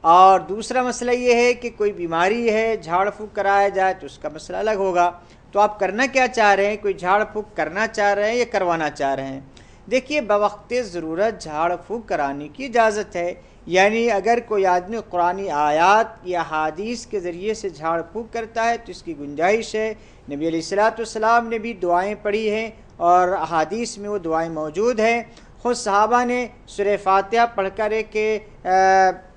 और दूसरा मसला ये है कि कोई बीमारी है, झाड़ फूँक कराया जाए तो उसका मसला अलग होगा। तो आप करना क्या चाह रहे हैं, कोई झाड़ फूँक करना चाह रहे हैं या करवाना चाह रहे हैं? देखिए, बवक़्ते ज़रूरत झाड़ फूँक कराने की इजाज़त है, यानी अगर कोई आदमी कुरानी आयात या हदीस के ज़रिए से झाड़ फूँक करता है तो इसकी गुंजाइश है। नबी अलैहिस्सलाम ने भी दुआएँ पढ़ी हैं और हदीस में वो दुआएँ मौजूद हैं। खुद सहाबा ने सूरह फातिहा पढ़कर एक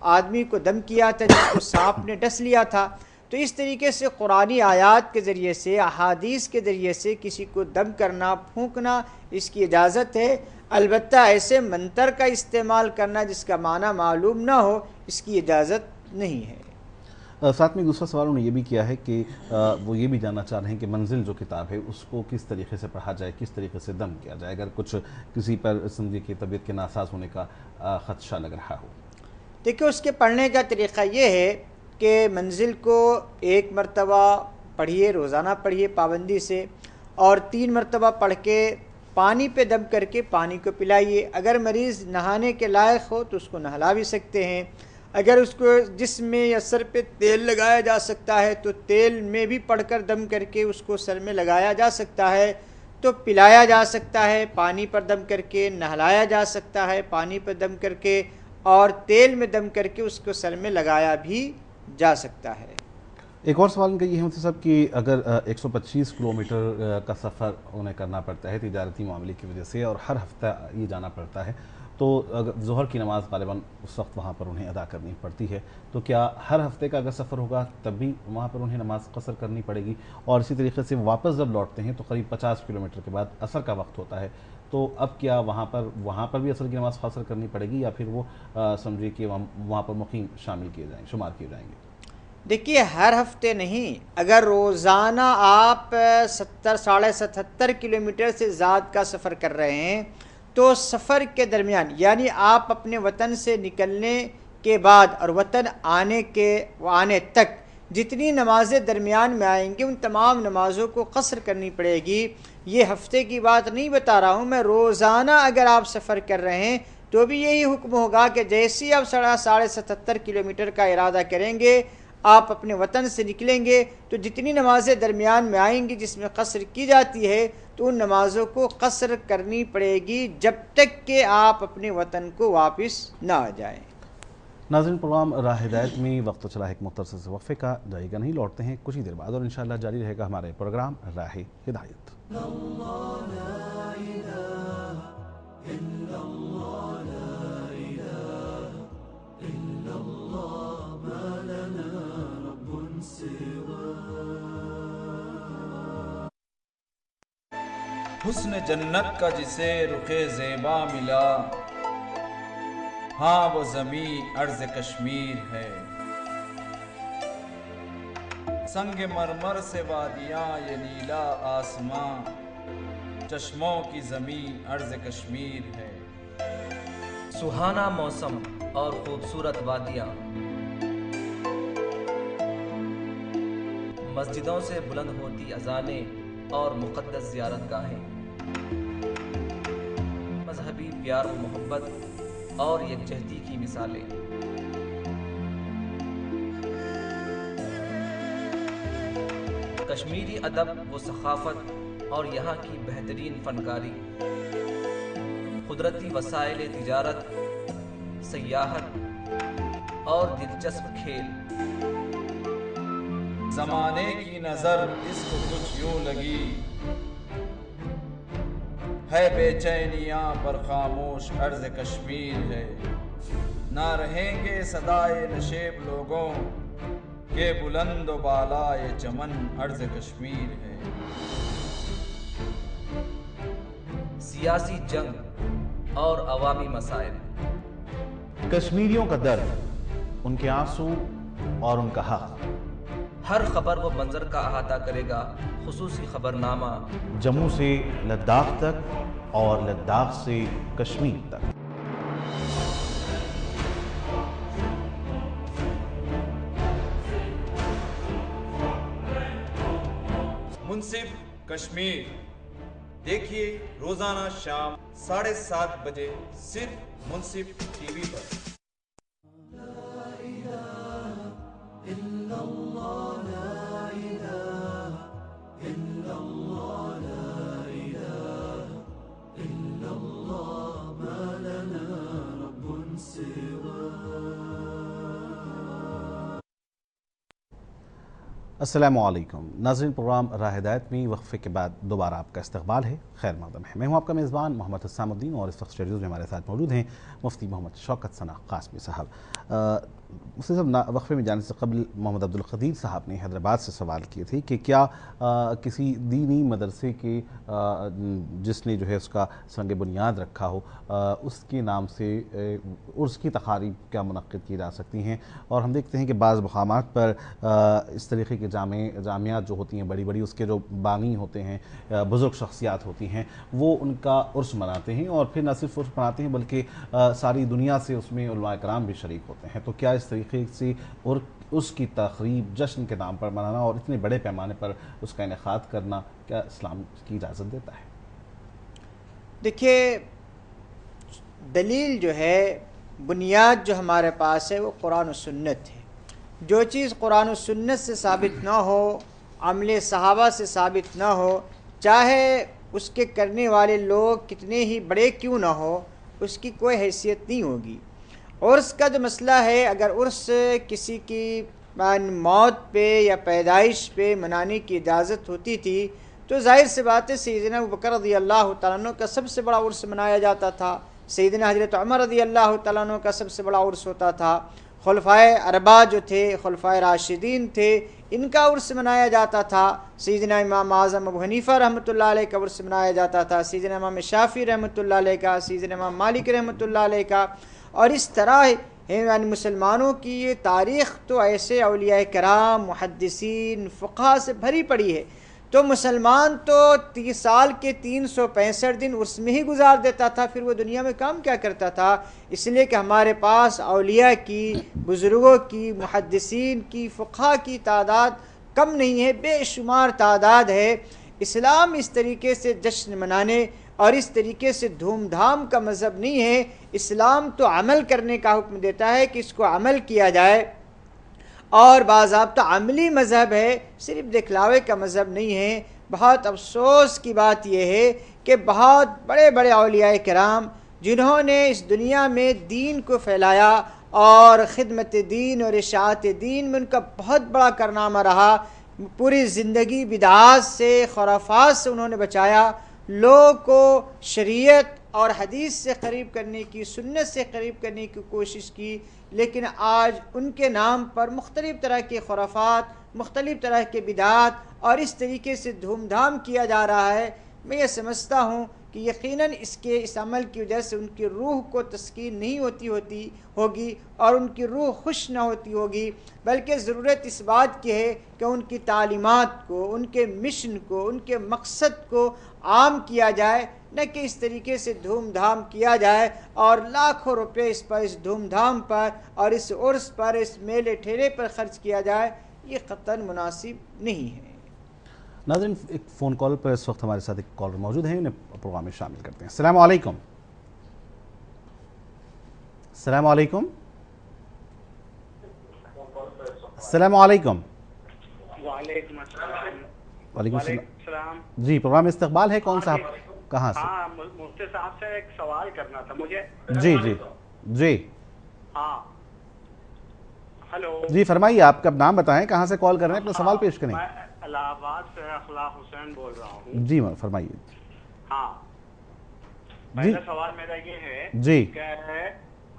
आदमी को दम किया था जिसको सांप ने डस लिया था। تو اس طریقے سے قرآنی آیات کے ذریعے سے، احادیث کے ذریعے سے کسی کو دم کرنا، پھونکنا، اس کی اجازت ہے، البتہ ایسے منتر کا استعمال کرنا جس کا معنی معلوم نہ ہو، اس کی اجازت نہیں ہے۔ ساتھ میں دوسرا سوال انہوں نے یہ بھی کیا ہے کہ وہ یہ بھی جاننا چاہ رہے ہیں کہ منزل جو کتاب ہے اس کو کس طریقے سے پڑھا جائے، کس طریقے سے دم کیا جائے اگر کچھ کسی پر سمجھے کہ طبیعت کے ناساز ہونے کا خدشہ لگ رہا ہو؟ دیکھیں اس کے پڑھنے کا طریقہ یہ ہے کہ منزل کو 1 مرتبہ پڑھیے، روزانہ پڑھیے پابندی سے، اور 3 مرتبہ پڑھ کے پانی پہ دم کر کے پانی کو پلائیے۔ اگر مریض نہانے کے لائق ہو تو اس کو نہلا بھی سکتے ہیں، اگر اس کو جسم میں یا سر پہ تیل لگایا جا سکتا ہے تو تیل میں بھی پڑھ کر دم کر کے اس کو سر میں لگایا جا سکتا ہے، تو پلایا جا سکتا ہے پانی پر دم کر کے، نہلایا جا سکتا ہے پانی پر دم کر کے، اور تیل میں دم کر کے اس کو سر میں لگایا بھی جا سکتا ہے۔ ایک اور سوال ان کا یہ ہے مفتی صاحب کہ اگر 125 کلومیٹر کا سفر انہیں کرنا پڑتا ہے تجارتی معاملے کی وجہ سے، اور ہر ہفتہ یہ جانا پڑتا ہے، تو ظہر کی نماز غالباً اس وقت وہاں پر انہیں ادا کرنی پڑتی ہے، تو کیا ہر ہفتے کا اگر سفر ہوگا تب بھی وہاں پر انہیں نماز قصر کرنی پڑے گی؟ اور اسی طریقے سے واپس جب لوٹتے ہیں تو قریب 50 کلومیٹر کے بعد عصر کا وقت ہوتا ہے، تو اب کیا وہاں پر بھی عصر کی نماز قصر کرنی پڑے گی، یا پھر وہ سمجھے کہ وہاں پر مقیم شمار کیے جائیں گے؟ دیکھیے ہر ہفتے نہیں، اگر روزانہ آپ 70-77 کلومیٹر سے زیادہ کا سفر کر رہے ہیں تو سفر کے درمیان، یعنی آپ اپنے وطن سے نکلنے کے بعد اور وطن آنے تک جتنی نمازیں درمیان میں آئیں گی ان تمام نمازوں کو قصر کرنی پڑے گی۔ یہ ہفتے کی بات نہیں بتا رہا ہوں میں، روزانہ اگر آپ سفر کر رہے ہیں تو بھی یہی حکم ہوگا کہ جیسے ہی آپ 77 کلومیٹر کا ارادہ کریں گے، آپ اپنے وطن سے نکلیں گے تو جتنی نمازیں درمیان میں آئیں گی جس میں قصر کی جاتی ہے تو ان نمازوں کو قصر کرنی پڑے گی جب تک کہ آپ اپنے وطن کو واپس نہ آ جائیں۔ ناظرین، پروگرام راہ ہدایت میں وقت چلا ہے ایک مختصر سے وقفے کا، جائے گا نہیں، لوٹتے ہیں کچھ ہی دیر بعد اور انشاءاللہ جاری رہے گا ہمارے پروگرام راہ ہدایت۔ حسن جنت کا جسے رخ زیبا ملا، ہاں وہ زمین ارض کشمیر ہے۔ سنگ مرمر سے وادیاں یہ نیلا آسماں، چشموں کی زمین ارض کشمیر ہے۔ سہانا موسم اور خوبصورت وادیاں، مسجدوں سے بلند ہوتی اذانیں اور مقدس زیارت گاہیں، مذہبی پیار و محبت اور یکجہتی کی مثالیں۔ کشمیری ادب و ثقافت اور یہاں کی بہترین فنکاری، قدرتی وسائل تجارت، سیاحت اور دلچسپ کھیل۔ زمانے کی نظر اس کو کچھ یوں لگی، ہے بے چینیاں پر خاموش ارض کشمیر ہے۔ نہ رہیں گے صدائے نشیب لوگوں کہ بلند و بالا یہ چمن ارض کشمیر ہے۔ سیاسی جنگ اور عوامی مسائل، کشمیریوں کا درد، ان کے آنسو اور ان کا حق، ہر خبر و منظر کا احاطہ کرے گا خصوصی خبرنامہ، جموں سے لداخ تک اور لداخ سے کشمیر تک۔ منصف کشمیر دیکھیے روزانہ شام 7:30 بجے صرف منصف ٹی وی پر۔ السلام علیکم ناظرین، پروگرام راہ ہدایت میں وقفے کے بعد دوبارہ آپ کا استقبال ہے، خیر مقدم ہے۔ میں ہوں آپ کا میزبان محمد حسام الدین اور اس وقت اسٹوڈیوز میں ہمارے ساتھ موجود ہیں مفتی محمد شوکت ثنا قاسمی صاحب۔ मुफ्ती साहब वक्फे में जाने से कबल मोहम्मद अब्दुल क़दीर साहब ने हैदराबाद से सवाल किए थे कि क्या किसी दीनी मदरसे के जिसने जो है उसका संग बुनियाद रखा हो उसके नाम से उर्स की तकारीब क्या मुनक्किद की जा सकती हैं। और हम देखते हैं कि बाज़ मक़ामात पर इस तरीक़े के जामियात जो होती हैं बड़ी बड़ी, उसके जो बानी होते हैं, बुज़ुर्ग शख्सियात होती हैं, वो उनका उर्स मनाते हैं और फिर न सिर्फ उर्स मनाते हैं बल्कि सारी दुनिया से उसमें उलमा कराम भी शरीक होते हैं। तो क्या इस तरीके से और उसकी तक़रीब जश्न के नाम पर मनाना और इतने बड़े पैमाने पर उसका इनेक़ाद करना क्या इस्लाम की इजाज़त देता है? देखिए, दलील जो है, बुनियाद जो हमारे पास है वो कुरान और सुन्नत है। जो चीज़ कुरान और सुन्नत से साबित ना हो, अमले सहाबा से साबित ना हो, चाहे उसके करने वाले लोग कितने ही बड़े क्यों ना हो, उसकी कोई हैसियत नहीं होगी। उर्स का जो मसला है, अगर उर्स किसी की मौत पे या पैदाइश पे मनाने की इजाज़त होती थी तो ज़ाहिर सी बात है सैयदना अबू बकर रज़ियल्लाहु तआला अन्हु का सबसे बड़ा उर्स मनाया जाता था। सैयदना हज़रत उमर रज़ियल्लाहु तआला अन्हु का सबसे बड़ा उर्स होता था। खुलफ़ाए अरबा जो थे, खुलफ़ाए राशिदीन थे, इनका उर्स मनाया जाता था। सैयदना इमाम आज़म अबू हनीफ़ा रहमतुल्लाह अलैह का उर्स मनाया जाता था, सैयदना इमाम शाफ़ी रहमतुल्लाह अलैह का, सैयदना इमाम मालिक रहमतुल्लाह अलैह का। और इस तरह यानी मुसलमानों की ये तारीख़ तो ऐसे औलिया कराम, मुहद्दिसीन, फ़ुक़हा से भरी पड़ी है। तो मुसलमान तो 30 साल के 365 दिन उसमें ही गुजार देता था, फिर वो दुनिया में काम क्या करता था? इसलिए कि हमारे पास औलिया की, बुज़ुर्गों की, मुहद्दिसीन की, फ़ुक़हा की तादाद कम नहीं है, बेशुमार तादाद है। इस्लाम इस तरीके से जश्न मनाने और इस तरीके से धूमधाम का मज़हब नहीं है। इस्लाम तो अमल करने का हुक्म देता है कि इसको अमल किया जाए और बाज़ाब्ता अमली मज़हब है, सिर्फ दिखलावे का मज़हब नहीं है। बहुत अफसोस की बात यह है कि बहुत बड़े बड़े औलिया कराम जिन्होंने इस दुनिया में दीन को फैलाया और ख़िदमत दीन और इशाअत दीन में उनका बहुत बड़ा कारनामा रहा, पूरी ज़िंदगी बिदआत से, खुराफात से उन्होंने बचाया, लोगों को शरीयत और हदीस से करीब करने की, सुन्नत से करीब करने की कोशिश की। लेकिन आज उनके नाम पर मुख्तलिफ़ तरह के खुराफात, मुख्तलिफ़ तरह के बिदात और इस तरीके से धूमधाम किया जा रहा है। मैं ये समझता हूँ कि यकीनन इस अमल की वजह से उनकी रूह को तस्कीन नहीं होगी और उनकी रूह खुश न होती होगी, बल्कि ज़रूरत इस बात की है कि उनकी तालीमात को, उनके मिशन को, उनके मकसद को आम किया जाए, न कि इस तरीके से धूमधाम किया जाए और लाखों रुपए इस धूमधाम पर और इस उर्स पर, इस मेले ठेले पर ख़र्च किया जाए। ये क़तन मुनासिब नहीं है। नाज़रीन, एक फ़ोन कॉल पर इस वक्त हमारे साथ एक कॉलर मौजूद हैं, उन्हें प्रोग्राम में शामिल करते हैं। अस्सलाम वालेकुम। अस्सलाम वालेकुम। अस्सलाम वालेकुम। वालेकुम सलाम। जी, प्रोग्राम में इस्तकबाल है। कौन सा, कहाँ से? हाँ, मुफ्ती साहब से एक सवाल करना था मुझे। जी जी जी। हाँ, हेलो जी, फरमाइए। आपका नाम बताएं, कहाँ से कॉल कर रहे हैं, अपना सवाल पेश करें। इलाहाबाद से अखलाक हुसैन बोल रहा हूँ। जी फरमाइए। हाँ, पहला सवाल मेरा ये है जी क्या है,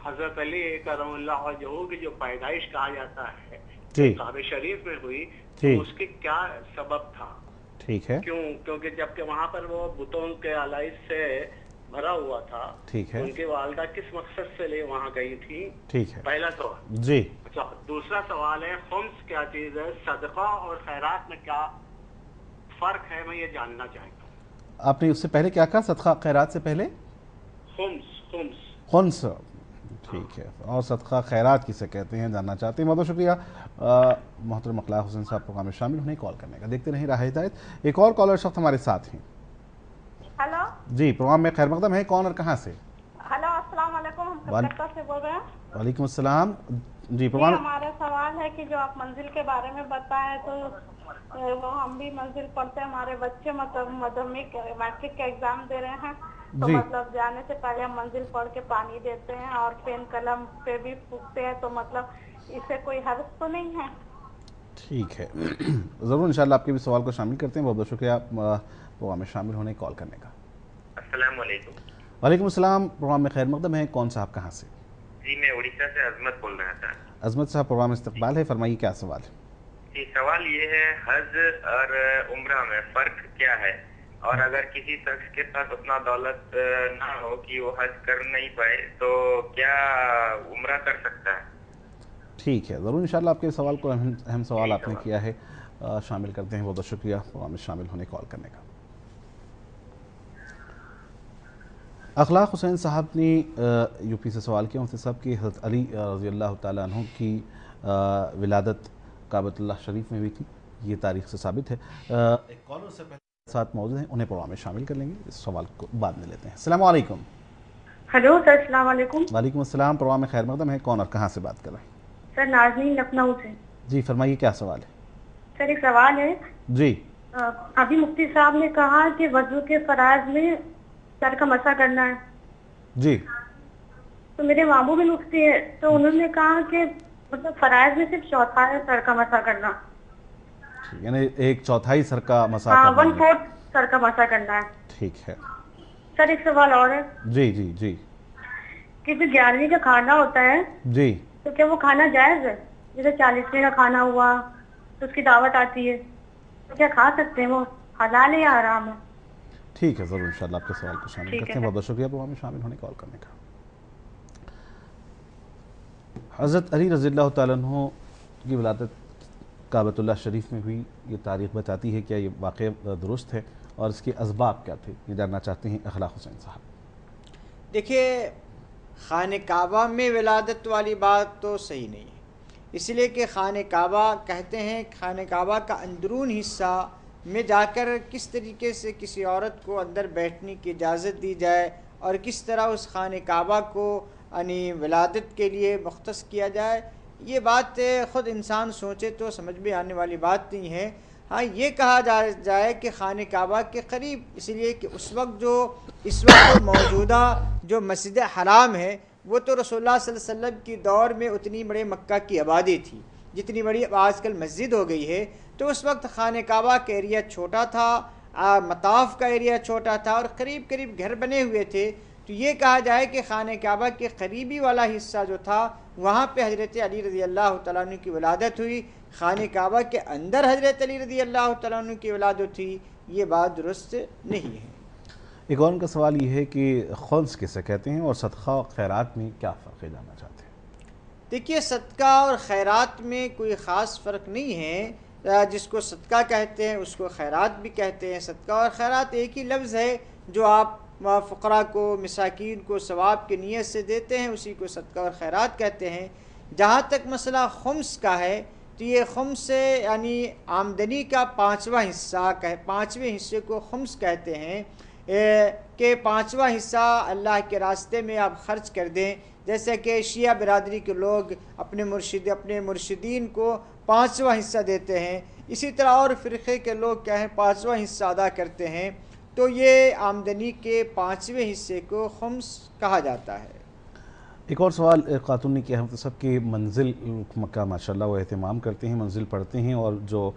हजरत अली करमुल्लाह वजहू की जो पैदाइश कहा जाता है जी काबे शरीफ में हुई, जी, तो उसके क्या सबब था? ठीक है। क्योंकि जबकि वहाँ पर वो बुतों के आलाइश से भरा हुआ था, ठीक है। उनकी वालदा किस मकसद से ले वहाँ गई थी? ठीक है। पहला सवाल जी। अच्छा, दूसरा सवाल है खुम्स क्या चीज है, सदका और खैरात में क्या फर्क है, मैं ये जानना चाहता हूँ। आपने उससे पहले क्या कहा, सदका खैरात से पहले? खुम्स, ठीक है। और सदका खैरात किसे कहते हैं जानना चाहते हैं। बहुत शुक्रिया मोहतरम अखलाक हुसैन साहब प्रोग्राम में शामिल होने, कॉल करने का। देखते रहिए राह हिदायत। एक और कॉलर शख्स हमारे साथ हैं। हेलो जी, प्रोग्राम में खैर मकदम है। कौन और कहाँ से? हेलो, अस्सलाम वालेकुम, हम कलकत्ता से बोल रहे हैं। वालेकुम अस्सलाम। जी, प्रोग्राम हमारा सवाल है कि जो आप मंजिल के बारे में बताएं, तो वो हम भी मंजिल पढ़ते हैं, हमारे बच्चे मतलब मैट्रिक का एग्जाम दे रहे हैं, तो मतलब जाने से पहले हम मंजिल पढ़ के पानी देते हैं और पेन कलम पे भी फूकते हैं, तो मतलब इससे कोई हर्ज तो नहीं है? ठीक है, ज़रूर इंशाल्लाह आपके भी सवाल को शामिल करते हैं। बहुत बहुत शुक्रिया प्रोग्राम में शामिल होने, कॉल करने का। अस्सलाम वालेकुम। वालेकुम अस्सलाम। प्रोग्राम में खैर मकदम है। कौन सा, आप कहाँ से? جی میں اڑیسہ سے عظمت بول رہا تھا. عظمت صاحب پروگرام استقبال ہے, فرمائیے کیا سوال ہے. جی سوال یہ ہے حج اور عمرہ میں فرق کیا ہے, اور اگر کسی شخص کے پاس اتنا دولت نہ ہو کہ وہ حج کر نہیں پائے تو کیا عمرہ کر سکتا ہے؟ ٹھیک ہے, ضرور انشاءاللہ آپ کے سوال کو اہم سوال آپ نے کیا ہے, شامل کرتے ہیں. بہت بہت شکریہ پروگرام میں شامل ہونے کال کرنے کا. اخلاق حسین صاحب نے یو پی سے سوال کیا مفتی صاحب کی حضرت علی رضی اللہ تعالیٰ عنہ کی ولادت کعبۃ اللہ شریف میں ہوئی تھی, یہ تاریخ سے ثابت ہے. ایک کالر سے پہلے ساتھ موجود ہیں, انہیں پروگرام میں شامل کر لیں گے, اس سوال کو بعد میں لیتے ہیں. السلام علیکم. ہلو سر, السلام علیکم. وعلیکم السلام, پروگرام میں خیر مقدم ہے. کون اور کہاں سے بات کر رہے ہیں؟ سر نازنین لکھنؤ سے. جی فرمائیے کیا سوال ہے. سر ایک سوال ہے. جی ابھی مفتی صاحب نے کہا کہ وضو کے فرائض میں سر کا مسح کرنا ہے. جی تو میرے ماموں بھی مفتی ہے, تو انہوں نے کہا کہ مطلب فرائض میں صرف چوتھا ہے سر کا مسح کرنا, یعنی ایک چوتھائی سر کا مسح کرنا. ہاں, 1/4 سر کا مسح کرنا ہے. ٹھیک ہے. سر ایک سوال اور ہے. جی جی جی. کہ جو 11ویں کا کھانا ہوتا ہے, جی تو کیا وہ کھانا جائز ہے؟ جیسے 40ویں کا کھانا ہوا تو اس کی دعوت آتی ہے, تو کیا کھا سکتے ہیں, وہ حلال ہے یا حرام ہے؟ ٹھیک ہے, ضرور انشاءاللہ آپ کے سوال کو شامل کرتے ہیں. بہت بہت شکریہ پروگرام میں شامل ہونے کال کرنے کا. حضرت علی رضی اللہ تعالیٰ عنہ کی ولادت کعبۃ اللہ شریف میں ہوئی, یہ تاریخ بتاتی ہے. کیا یہ واقعہ درست ہے, اور اس کے اسباب کیا تھے, یہ جاننا چاہتے ہیں اخلاق حسین صاحب. دیکھیے, خانہ کعبہ میں ولادت والی بات تو صحیح نہیں ہے, اس لیے کہ خانہ کعبہ کہتے ہیں خانہ کعبہ کا اندرون حصہ میں جا کر کس طریقے سے کسی عورت کو اندر بیٹھنے کی اجازت دی جائے, اور کس طرح اس خانہ کعبہ کو یعنی ولادت کے لیے مختص کیا جائے, یہ بات خود انسان سوچے تو سمجھ میں آنے والی بات نہیں ہے. ہاں, یہ کہا جائے کہ خانہ کعبہ کے قریب, اس لیے کہ اس وقت موجودہ جو مسجد حرام ہے وہ تو رسول اللہ صلی اللہ علیہ وسلم کی دور میں اتنی بڑے مکہ کی آبادی تھی جتنی بڑی آج کل مسجد ہو گئی ہے. تو اس وقت خانہ کعبہ کا ایریا چھوٹا تھا, مطاف کا ایریا چھوٹا تھا, اور قریب قریب گھر بنے ہوئے تھے. تو یہ کہا جائے کہ خانہ کعبہ کے قریبی والا حصہ جو تھا وہاں پہ حضرت علی رضی اللہ تعالیٰ عنہ کی ولادت ہوئی. خانہ کعبہ کے اندر حضرت علی رضی اللہ تعالیٰ عنہ کی ولادت ہوئی, یہ بات درست نہیں ہے. ایک اور ان کا سوال یہ ہے کہ خلص کسے کہتے ہیں, اور صدقہ و خیرات میں کیا فرق ہے, جاننا چاہتے ہیں. دیکھیے, صدقہ اور خیرات میں کوئی خاص فرق نہیں ہے. جس کو صدقہ کہتے ہیں اس کو خیرات بھی کہتے ہیں. صدقہ اور خیرات ایک ہی لفظ ہے, جو آپ فقراء کو, مساکین کو ثواب کی نیت سے دیتے ہیں, اسی کو صدقہ اور خیرات کہتے ہیں. جہاں تک مسئلہ خمس کا ہے, تو یہ خمس یعنی آمدنی کا 5واں حصہ, 5ویں حصے کو خمس کہتے ہیں, کہ 5واں حصہ اللہ کے راستے میں آپ خرچ کر دیں. جیسے کہ شیعہ برادری کے لوگ اپنے مرشدین کو 5واں حصہ دیتے ہیں, اسی طرح اور فرقے کے لوگ کیا ہیں 5واں حصہ ادا کرتے ہیں. تو یہ آمدنی کے 5ویں حصے کو خمس کہا جاتا ہے. ایک اور سوال خاتون نے کیا ہے سب کی منزل کا ماشاءاللہ وہ اہتمام کرتے ہیں, منزل پڑھتے ہیں, اور جو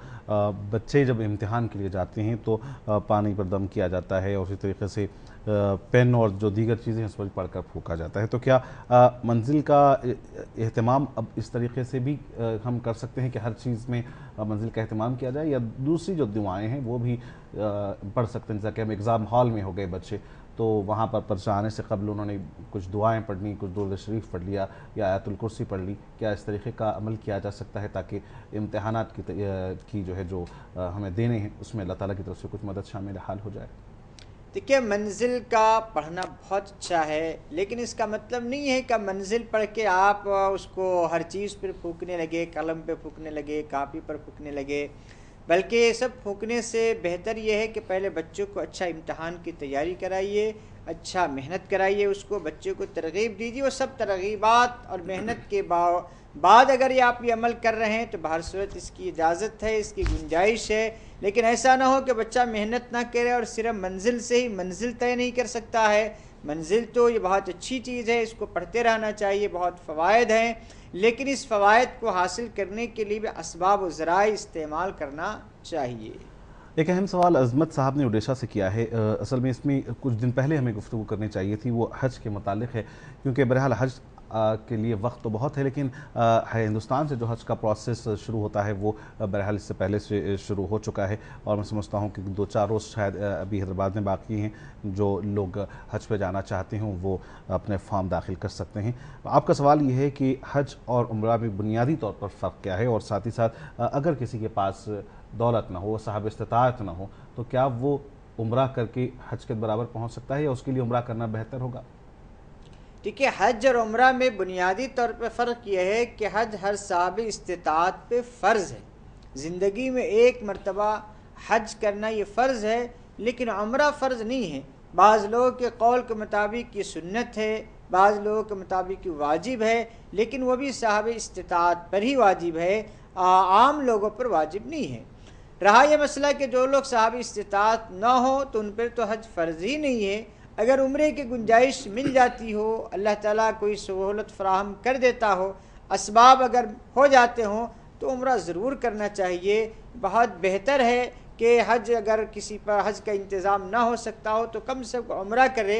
بچے جب امتحان کے لیے جاتے ہیں تو پانی پر دم کیا جاتا ہے, اور اسی طریقے سے پین اور جو دیگر چیزیں اس پر پڑھ کر پھونکا جاتا ہے. تو کیا منزل کا اہتمام اب اس طریقے سے بھی ہم کر سکتے ہیں کہ ہر چیز میں منزل کا اہتمام کیا جائے, یا دوسری جو دعائیں ہیں وہ بھی پڑھ سکتے ہیں؟ جیسا کہ ہم ایگزام ہال میں ہو گئے بچے, تو وہاں پر پرچہ آنے سے قبل انہوں نے کچھ دعائیں پڑھنی, کچھ درود شریف پڑھ لیا, یا آیت الکرسی پڑھ لی. کیا اس طریقے کا عمل کیا جا سکتا ہے تاکہ امتحانات کی جو ہے جو ہمیں دینے ہیں اس میں اللہ تعالیٰ کی طرف سے کچھ مدد شامل حال ہو جائے؟ دیکھیے, منزل کا پڑھنا بہت اچھا ہے, لیکن اس کا مطلب نہیں ہے کہ منزل پڑھ کے آپ اس کو ہر چیز پر پھونکنے لگے, قلم پہ پھونکنے لگے, کاپی پر پھونکنے لگے. بلکہ یہ سب پھونکنے سے بہتر یہ ہے کہ پہلے بچوں کو اچھا امتحان کی تیاری کرائیے, اچھا محنت کرائیے, اس کو بچے کو ترغیب دیجیے. وہ سب ترغیبات اور محنت کے بعد اگر یہ آپ یہ عمل کر رہے ہیں تو بہر صورت اس کی اجازت ہے, اس کی گنجائش ہے. لیکن ایسا نہ ہو کہ بچہ محنت نہ کرے اور صرف منزل سے ہی منزل طے نہیں کر سکتا ہے. منزل تو یہ بہت اچھی چیز ہے, اس کو پڑھتے رہنا چاہیے, بہت فوائد ہیں, لیکن اس فوائد کو حاصل کرنے کے لیے بھی اسباب و ذرائع استعمال کرنا چاہیے. ایک اہم سوال عظمت صاحب نے اڈیشہ سے کیا ہے. اصل میں اس میں کچھ دن پہلے ہمیں گفتگو کرنی چاہیے تھی, وہ حج کے متعلق ہے, کیونکہ بہرحال حج के लिए वक्त तो बहुत है, लेकिन हिंदुस्तान से जो हज का प्रोसेस शुरू होता है वो बहरहाल इससे पहले से शुरू हो चुका है, और मैं समझता हूँ कि 2-4 रोज़ शायद अभी हैदराबाद में बाकी हैं। जो लोग हज पे जाना चाहते हों वो अपने फॉर्म दाखिल कर सकते हैं। आपका सवाल ये है कि हज और उम्रा में बुनियादी तौर पर फ़र्क क्या है, और साथ ही साथ अगर किसी के पास दौलत ना हो, साहब इस्तिताअत ना हो, तो क्या वो उम्रा करके हज के बराबर पहुँच सकता है या उसके लिए उम्रा करना बेहतर होगा? ठीक है, हज और उम्रा में बुनियादी तौर पर फ़र्क यह है कि हज हर साहब इस्तिताअत पे फ़र्ज़ है। ज़िंदगी में एक मरतबा हज करना ये फ़र्ज़ है, लेकिन उम्रा फ़र्ज़ नहीं है। बाज़ लोगों के कौल के मुताबिक ये सुन्नत है, बाज़ लोगों के मुताबिक वाजिब है, लेकिन वो भी साहब इस्तिताअत पर ही वाजिब है, आम लोगों पर वाजिब नहीं है। रहा यह मसला कि जो लोग साहब इस्तिताअत ना हो तो उन पर तो हज फ़र्ज़ ही नहीं है। अगर उम्रे की गुंजाइश मिल जाती हो, अल्लाह ताला कोई सहूलत फ़राहम कर देता हो, असबाब अगर हो जाते हों, तो उम्रा ज़रूर करना चाहिए। बहुत बेहतर है कि हज अगर किसी पर हज का इंतज़ाम ना हो सकता हो तो कम से कम उम्रा करे,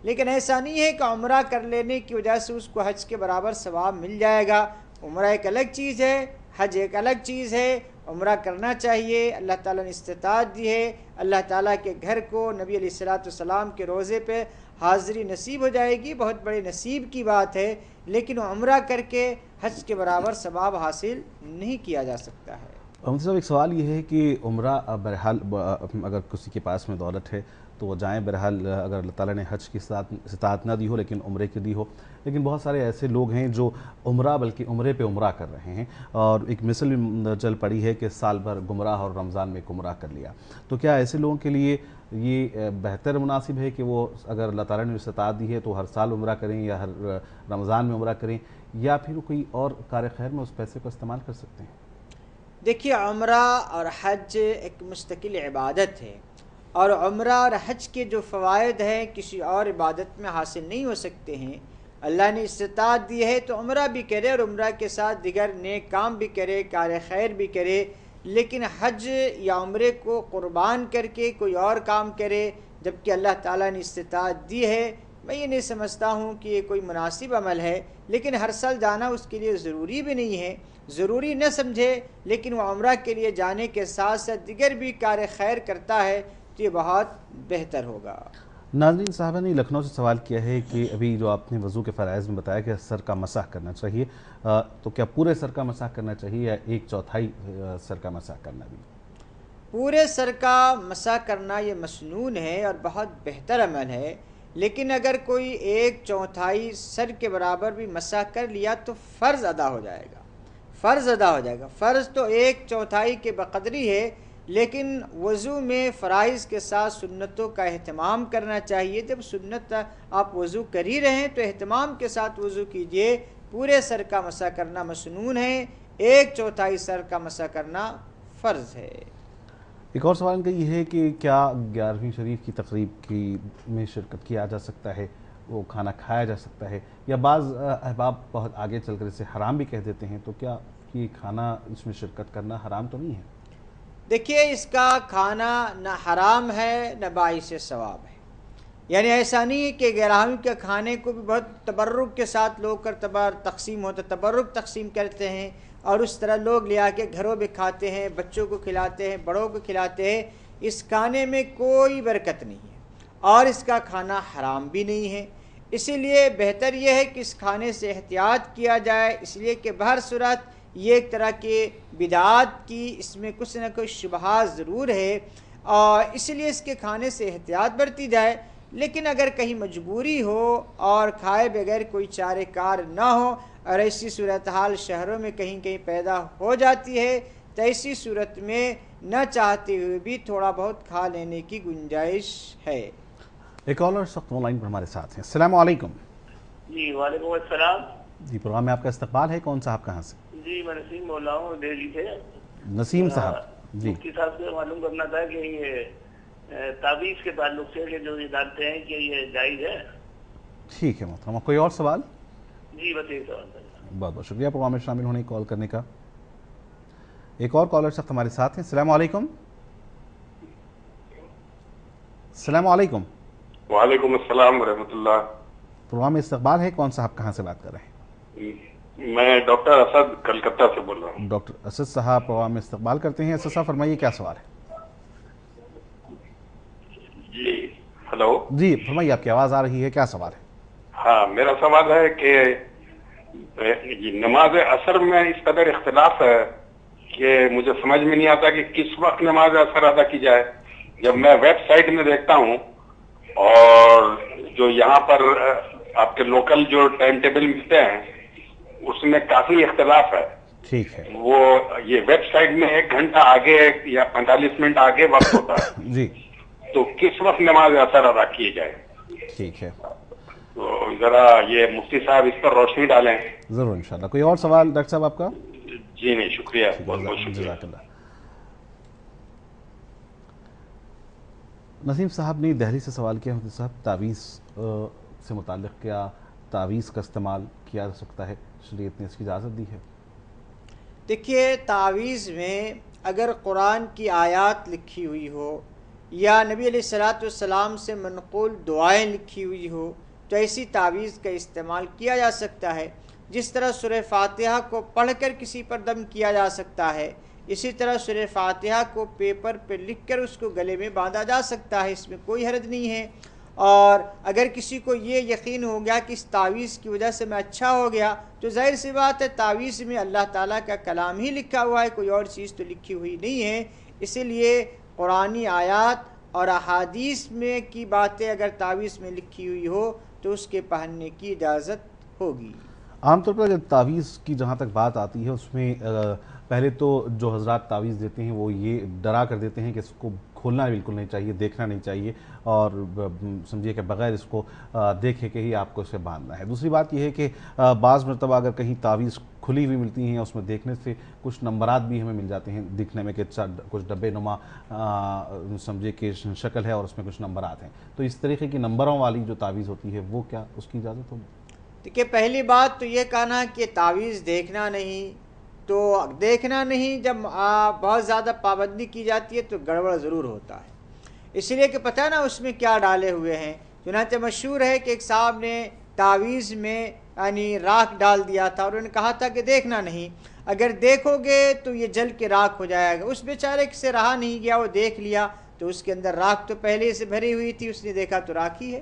लेकिन ऐसा नहीं है कि उम्रा कर लेने की वजह से उसको हज के बराबर सवाब मिल जाएगा। उम्रा एक अलग चीज़ है, हज एक अलग चीज़ है। उम्रा करना चाहिए, अल्लाह ताला ने इस्तिताअत दी है। अल्लाह ताला के घर को नबी अलैहिस्सलाम के रोज़े पे हाज़िरी नसीब हो जाएगी, बहुत बड़े नसीब की बात है, लेकिन उम्रा करके हज के बराबर सवाब हासिल नहीं किया जा सकता है। मुफ्ती साहब, एक सवाल ये है कि उम्रा बहरहाल अगर किसी के पास में दौलत है तो वो जाएँ, बहरहाल अगर अल्लाह ताला ने हज की इस्तिताअत ना दी हो लेकिन उम्रे की दी हो, लेकिन बहुत सारे ऐसे लोग हैं जो उम्रा बल्कि उम्रे पे उम्रा कर रहे हैं, और एक मिसल भी चल पड़ी है कि साल भर गुमराह और रमज़ान में गुमराह कर लिया। तो क्या ऐसे लोगों के लिए ये बेहतर मुनासिब है कि वो अगर अल्लाह ताला ने इस्तिताअत दी है तो हर साल उम्रा करें या हर रमज़ान में उम्रा करें, या फिर कोई और कार खैर में उस पैसे को इस्तेमाल कर सकते हैं? देखिए, उम्रा और हज एक मुस्तकिल इबादत है, और उम्रा और हज के जो फ़वाइद हैं किसी और इबादत में हासिल नहीं हो सकते हैं। अल्लाह ने इस्तिताअत दी है तो उम्रा भी करे और उम्रा के साथ दिगर नेक काम भी करे, कार खैर भी करे, लेकिन हज या उम्रे को क़ुरबान करके कोई और काम करे जबकि अल्लाह ताला ने इस्तिताअत दी है, मैं ये नहीं समझता हूँ कि ये कोई मुनासिब अमल है। लेकिन हर साल जाना उसके लिए ज़रूरी भी नहीं है, ज़रूरी न समझे, लेकिन वह उम्रा के लिए जाने के साथ साथ दिगर भी कार खैर करता है तो ये बहुत बेहतर होगा। नाज़रीन, साहबा ने लखनऊ से सवाल किया है कि अभी जो आपने वज़ू के फ़राइज़ में बताया कि सर का मसाह करना चाहिए, तो क्या पूरे सर का मसाह करना चाहिए या 1/4 सर का मसाह करना भी? पूरे सर का मसाह करना ये मसनून है और बहुत बेहतर अमल है, लेकिन अगर कोई 1/4 सर के बराबर भी मसाह कर लिया तो फ़र्ज़ अदा हो जाएगा। फ़र्ज़ अदा हो जाएगा। फ़र्ज़ तो 1/4 के बकदरी है, लेकिन वज़ू में फ़राइज़ के साथ सुन्नतों का एहतमाम करना चाहिए। जब सुन्नत आप वज़ू कर ही रहे हैं तो एहतमाम के साथ वज़ू कीजिए। पूरे सर का मसा करना मसनून है, 1/4 सर का मसा करना फ़र्ज़ है। एक और सवाल इनका ये है कि क्या 11वीं शरीफ की तकरीब में शिरकत किया जा सकता है, वो खाना खाया जा सकता है, या बाज़ अहबाब बहुत आगे चलकर इसे हराम भी कह देते हैं, तो क्या ये खाना इसमें शिरकत करना हराम तो नहीं है? देखिए, इसका खाना न हराम है न बाइस सवाब है। यानी ऐसा नहीं है कि 11वीं के खाने को भी बहुत तबर्रुक के साथ लोग कर तकसीम होता, तबर्रुक तकसीम करते हैं और उस तरह लोग ले आके घरों में खाते हैं, बच्चों को खिलाते हैं, बड़ों को खिलाते हैं। इस खाने में कोई बरकत नहीं है और इसका खाना हराम भी नहीं है। इसीलिए बेहतर यह है कि इस खाने से एहतियात किया जाए, इसलिए कि बहर सूरत ये एक तरह के बिदात की इसमें कुछ न कुछ शुबहात ज़रूर है और इसलिए इसके खाने से एहतियात बरती जाए। लेकिन अगर कहीं मजबूरी हो और खाए बगैर कोई चारे कार ना हो और ऐसी सूरत हाल शहरों में कहीं कहीं पैदा हो जाती है, तो ऐसी सूरत में न चाहते हुए भी थोड़ा बहुत खा लेने की गुंजाइश है। एक कॉलर सख्त ऑनलाइन पर हमारे साथ हैं। अस्सलाम वालेकुम। जी वालेकुम अस्सलाम। जी, प्रोग्राम में आपका इस्तकबाल है। कौन साहब कहाँ से? जी मैं नसीम बोल रहा हूँ दिल्ली से। नसीम साहब जी, मुफ्ती साहब से मालूम करना था कि ये ताबीज़ के ताल्लुक से कि जो ये जानते हैं कि ये जायज़ है। ठीक है मोहतरमा, कोई और सवाल? जी बस एक सवाल। बहुत बहुत शुक्रिया प्रोग्राम में शामिल होने कॉल करने का। एक और कॉलर सख्त हमारे साथ हैं। अस्सलाम वालेकुम। अस्सलाम वालेकुम। वालेकुम अस्सलाम व रहमतुल्लाह। प्रोग्राम में इस्तकबाल है। कौन साहब कहाँ से बात कर रहे हैं? میں ڈاکٹر اسد کلکتہ سے بول رہا ہوں. ڈاکٹر اسد صاحب پروگرام میں استقبال کرتے ہیں. اسد صاحب فرمائیے کیا سوال ہے؟ جی ہلو. جی فرمائیے، آپ کی آواز آ رہی ہے، کیا سوال ہے؟ ہاں میرا سوال ہے کہ نماز عصر میں اس قدر اختلاف ہے کہ مجھے سمجھ میں نہیں آتا کہ کس وقت نماز عصر ادا کی جائے. جب میں ویب سائٹ میں دیکھتا ہوں اور جو یہاں پر آپ کے لوکل جو ٹائم ٹیبل ملتے ہیں اس میں کافی اختلاف ہے. ٹھیک ہے. وہ یہ ویب سائٹ میں 1 گھنٹہ آگے یا 45 منٹ آگے وقت ہوتا ہے. جی. تو کس وقت نماز عصر ادا کی جائے؟ ٹھیک ہے. تو ذرا یہ مفتی صاحب اس پر روشنی ڈالیں. ضرور انشاءاللہ. کوئی اور سوال ڈاکٹر صاحب آپ کا؟ جی نہیں، شکریہ، بہت بہت شکریہ. جزاک اللہ. نسیم صاحب نے دہلی سے سوال کیا، مفتی صاحب تعویذ سے متعلق کیا تعویذ کا استعمال کیا جا سکتا ہے؟ شریعت نے اس کی اجازت دی ہے؟ دیکھیے، تعویذ میں اگر قرآن کی آیات لکھی ہوئی ہو یا نبی علیہ الصلوۃ والسلام سے منقول دعائیں لکھی ہوئی ہو تو ایسی تعویذ کا استعمال کیا جا سکتا ہے. جس طرح سورہ فاتحہ کو پڑھ کر کسی پر دم کیا جا سکتا ہے، اسی طرح سورہ فاتحہ کو پیپر پہ لکھ کر اس کو گلے میں باندھا جا سکتا ہے. اس میں کوئی حرج نہیں ہے. اور اگر کسی کو یہ یقین ہو گیا کہ اس تعویذ کی وجہ سے میں اچھا ہو گیا تو ظاہر سی بات ہے تعویذ میں اللہ تعالیٰ کا کلام ہی لکھا ہوا ہے، کوئی اور چیز تو لکھی ہوئی نہیں ہے. اسی لیے قرآنی آیات اور احادیث میں کی باتیں اگر تعویذ میں لکھی ہوئی ہو تو اس کے پہننے کی اجازت ہوگی. عام طور پر اگر تعویذ کی جہاں تک بات آتی ہے اس میں پہلے تو جو حضرات تعویذ دیتے ہیں وہ یہ ڈرا کر دیتے ہیں کہ اس کو کھولنا بالکل نہیں چاہیے، دیکھنا نہیں چاہیے، اور سمجھیے کہ بغیر اس کو دیکھے کہ ہی آپ کو اسے باندھنا ہے. دوسری بات یہ ہے کہ بعض مرتبہ اگر کہیں تعویذ کھلی ہوئی ملتی ہیں اس میں دیکھنے سے کچھ نمبرات بھی ہمیں مل جاتے ہیں دکھنے میں کہ کچھ ڈبے نما سمجھے کہ شکل ہے اور اس میں کچھ نمبرات ہیں. تو اس طریقے کی نمبروں والی جو تعویذ ہوتی ہے وہ کیا اس کی اجازت ہوگی؟ دیکھیے، پہلی بات تو یہ کہنا کہ تعویذ دیکھنا نہیں، تو دیکھنا نہیں جب بہت زیادہ پابندی کی جاتی ہے تو گڑبڑ ضرور ہوتا ہے. اس لیے کہ پتہ نا اس میں کیا ڈالے ہوئے ہیں. چنانچہ مشہور ہے کہ ایک صاحب نے تعویذ میں یعنی راکھ ڈال دیا تھا اور انہوں نے کہا تھا کہ دیکھنا نہیں، اگر دیکھو گے تو یہ جل کے راکھ ہو جائے گا. اس بیچارے سے رہا نہیں گیا، وہ دیکھ لیا تو اس کے اندر راکھ تو پہلے سے بھری ہوئی تھی، اس نے دیکھا تو راکھ ہی ہے.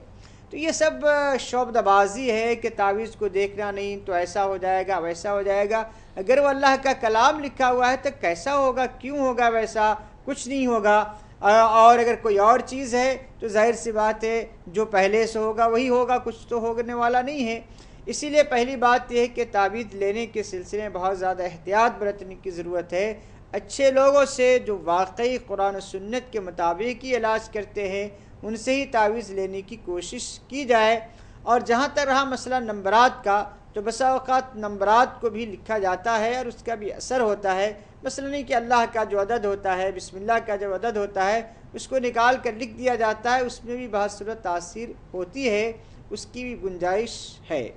تو یہ سب شعبدہ بازی ہے کہ تعویذ کو دیکھنا نہیں تو ایسا ہو جائے گا ویسا ہو جائے گا. اگر وہ اللہ کا کلام لکھا ہوا ہے تو کیسا ہوگا، کیوں ہوگا ویسا؟ کچھ نہیں ہوگا. اور اگر کوئی اور چیز ہے تو ظاہر سی بات ہے جو پہلے سے ہوگا وہی ہوگا، کچھ تو ہونے والا نہیں ہے. اسی لیے پہلی بات یہ ہے کہ تعویذ لینے کے سلسلے میں بہت زیادہ احتیاط برتنے کی ضرورت ہے. اچھے لوگوں سے جو واقعی قرآن و سنت کے مطابق ہی علاج کرتے ہیں ان سے ہی تعویذ لینے کی کوشش کی جائے. اور جہاں تک رہا مسئلہ نمبرات کا تو بسا اوقات نمبرات کو بھی لکھا جاتا ہے اور اس کا بھی اثر ہوتا ہے. مثلا نہیں کہ اللہ کا جو عدد ہوتا ہے، بسم اللہ کا جو عدد ہوتا ہے اس کو نکال کر لکھ دیا جاتا ہے، اس میں بھی بہت صورت تاثیر ہوتی ہے، اس کی بھی گنجائش ہے.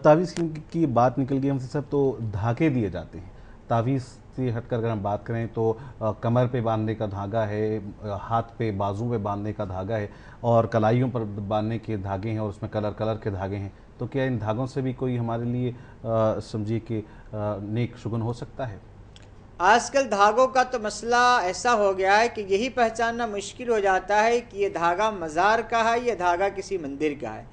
تعویذ کی بات نکل گئی ہم سے سب، تو دھاگے دیے جاتے ہیں. تعویذ سے ہٹ کر اگر ہم بات کریں تو کمر پہ باندھنے کا دھاگا ہے، ہاتھ پہ بازو پہ باندھنے کا دھاگا ہے، اور کلائیوں پر باندھنے کے دھاگے ہیں، اور اس میں کلر کے دھاگے ہیں. تو کیا ان دھاگوں سے بھی کوئی ہمارے لیے سمجھیے کہ نیک شگن ہو سکتا ہے؟ آج کل دھاگوں کا تو مسئلہ ایسا ہو گیا ہے کہ یہی پہچاننا مشکل ہو جاتا ہے کہ یہ دھاگا مزار کا ہے، یہ دھاگا کسی مندر کا ہے،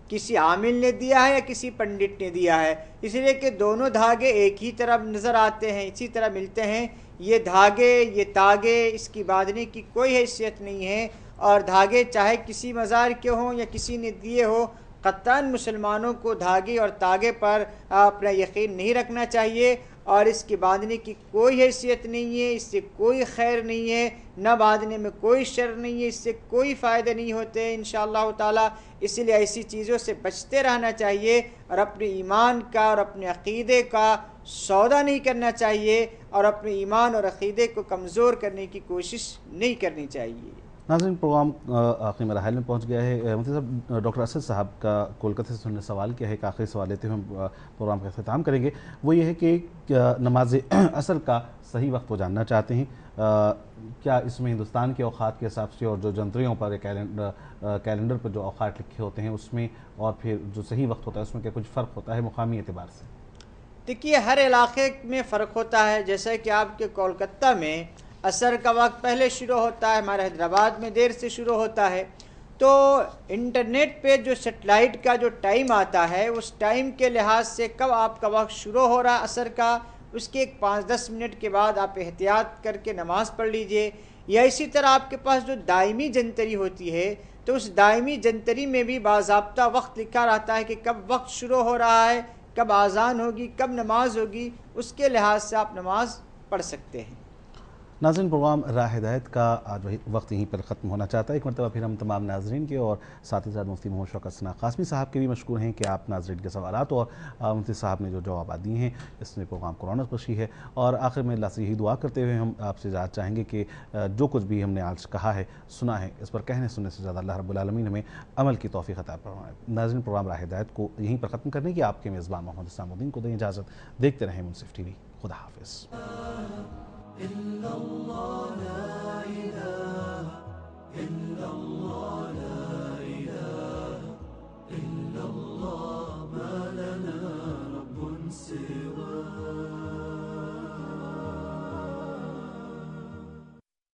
کسی عامل نے دیا ہے یا کسی پنڈت نے دیا ہے. اس لیے کہ دونوں دھاگے ایک ہی طرح نظر آتے ہیں، اسی طرح ملتے ہیں. یہ دھاگے، یہ تاگے، اس کی باندھنے کی کوئی حیثیت نہیں ہے. اور دھاگے چاہے کسی مزار کے ہوں یا کسی نے دیے ہو، قطعاً مسلمانوں کو دھاگے اور تاگے پر اپنا یقین نہیں رکھنا چاہیے. اور اس کی باندھنے کی کوئی حیثیت نہیں ہے، اس سے کوئی خیر نہیں ہے، نہ باندھنے میں کوئی شر نہیں ہے، اس سے کوئی فائدہ نہیں ہوتے انشاءاللہ تعالی. اسی لیے ایسی چیزوں سے بچتے رہنا چاہیے اور اپنے ایمان کا اور اپنے عقیدے کا سودا نہیں کرنا چاہیے اور اپنے ایمان اور عقیدے کو کمزور کرنے کی کوشش نہیں کرنی چاہیے. ناظرین، پروگرام آخری مراحل میں پہنچ گیا ہے. مفتی صاحب، ڈاکٹر اسد صاحب کا کولکتہ سے نے سوال کیا ہے، ایک آخری سوال لیتے ہوئے ہم پروگرام کا اختتام کریں گے. وہ یہ ہے کہ نماز عصر کا صحیح وقت وہ جاننا چاہتے ہیں. کیا اس میں ہندوستان کے اوقات کے حساب سے اور جو جنتریوں پر کیلنڈر پر جو اوقات لکھے ہوتے ہیں اس میں اور پھر جو صحیح وقت ہوتا ہے اس میں کیا کچھ فرق ہوتا ہے مقامی اعتبار سے؟ دیکھیے ہر علاقے میں فرق ہوتا ہے. جیسا کہ آپ کے کولکتہ میں عصر کا وقت پہلے شروع ہوتا ہے, ہمارے حیدرآباد میں دیر سے شروع ہوتا ہے. تو انٹرنیٹ پہ جو سیٹلائٹ کا جو ٹائم آتا ہے اس ٹائم کے لحاظ سے کب آپ کا وقت شروع ہو رہا ہے عصر کا, اس کے 5-10 منٹ کے بعد آپ احتیاط کر کے نماز پڑھ لیجئے. یا اسی طرح آپ کے پاس جو دائمی جنتری ہوتی ہے تو اس دائمی جنتری میں بھی باضابطہ وقت لکھا رہتا ہے کہ کب وقت شروع ہو رہا ہے, کب اذان ہوگی, کب نماز ہوگی, اس کے لحاظ سے آپ نماز پڑھ سکتے ہیں. ناظرین, پروگرام راہ ہدایت کا آج وقت یہیں پر ختم ہونا چاہتا ہے. ایک مرتبہ پھر ہم تمام ناظرین کے اور ساتھ ہی ساتھ مفتی محمد شوکت ثنا قاسمی صاحب کے بھی مشکور ہیں کہ آپ ناظرین کے سوالات اور مفتی صاحب نے جو جوابات دیے ہیں اس میں پروگرام کو رونق بخشی ہے. اور آخر میں اللہ سے یہی دعا کرتے ہوئے ہم آپ سے اجازت چاہیں گے کہ جو کچھ بھی ہم نے آج کہا ہے, سنا ہے, اس پر کہنے سننے سے زیادہ اللہ رب العالمین ہمیں عمل کی توفیق عطا فرمائے. ناظرین, پروگرام راہ ہدایت کو یہیں پر ختم کرنے کی آپ کے میزبان محمد حسام الدین کو دیں اجازت. دیکھتے رہیں منصف ٹی وی. خدا حافظ. إلا الله لا إله إلا الله لا إله إلا الله ما لنا رب سواه.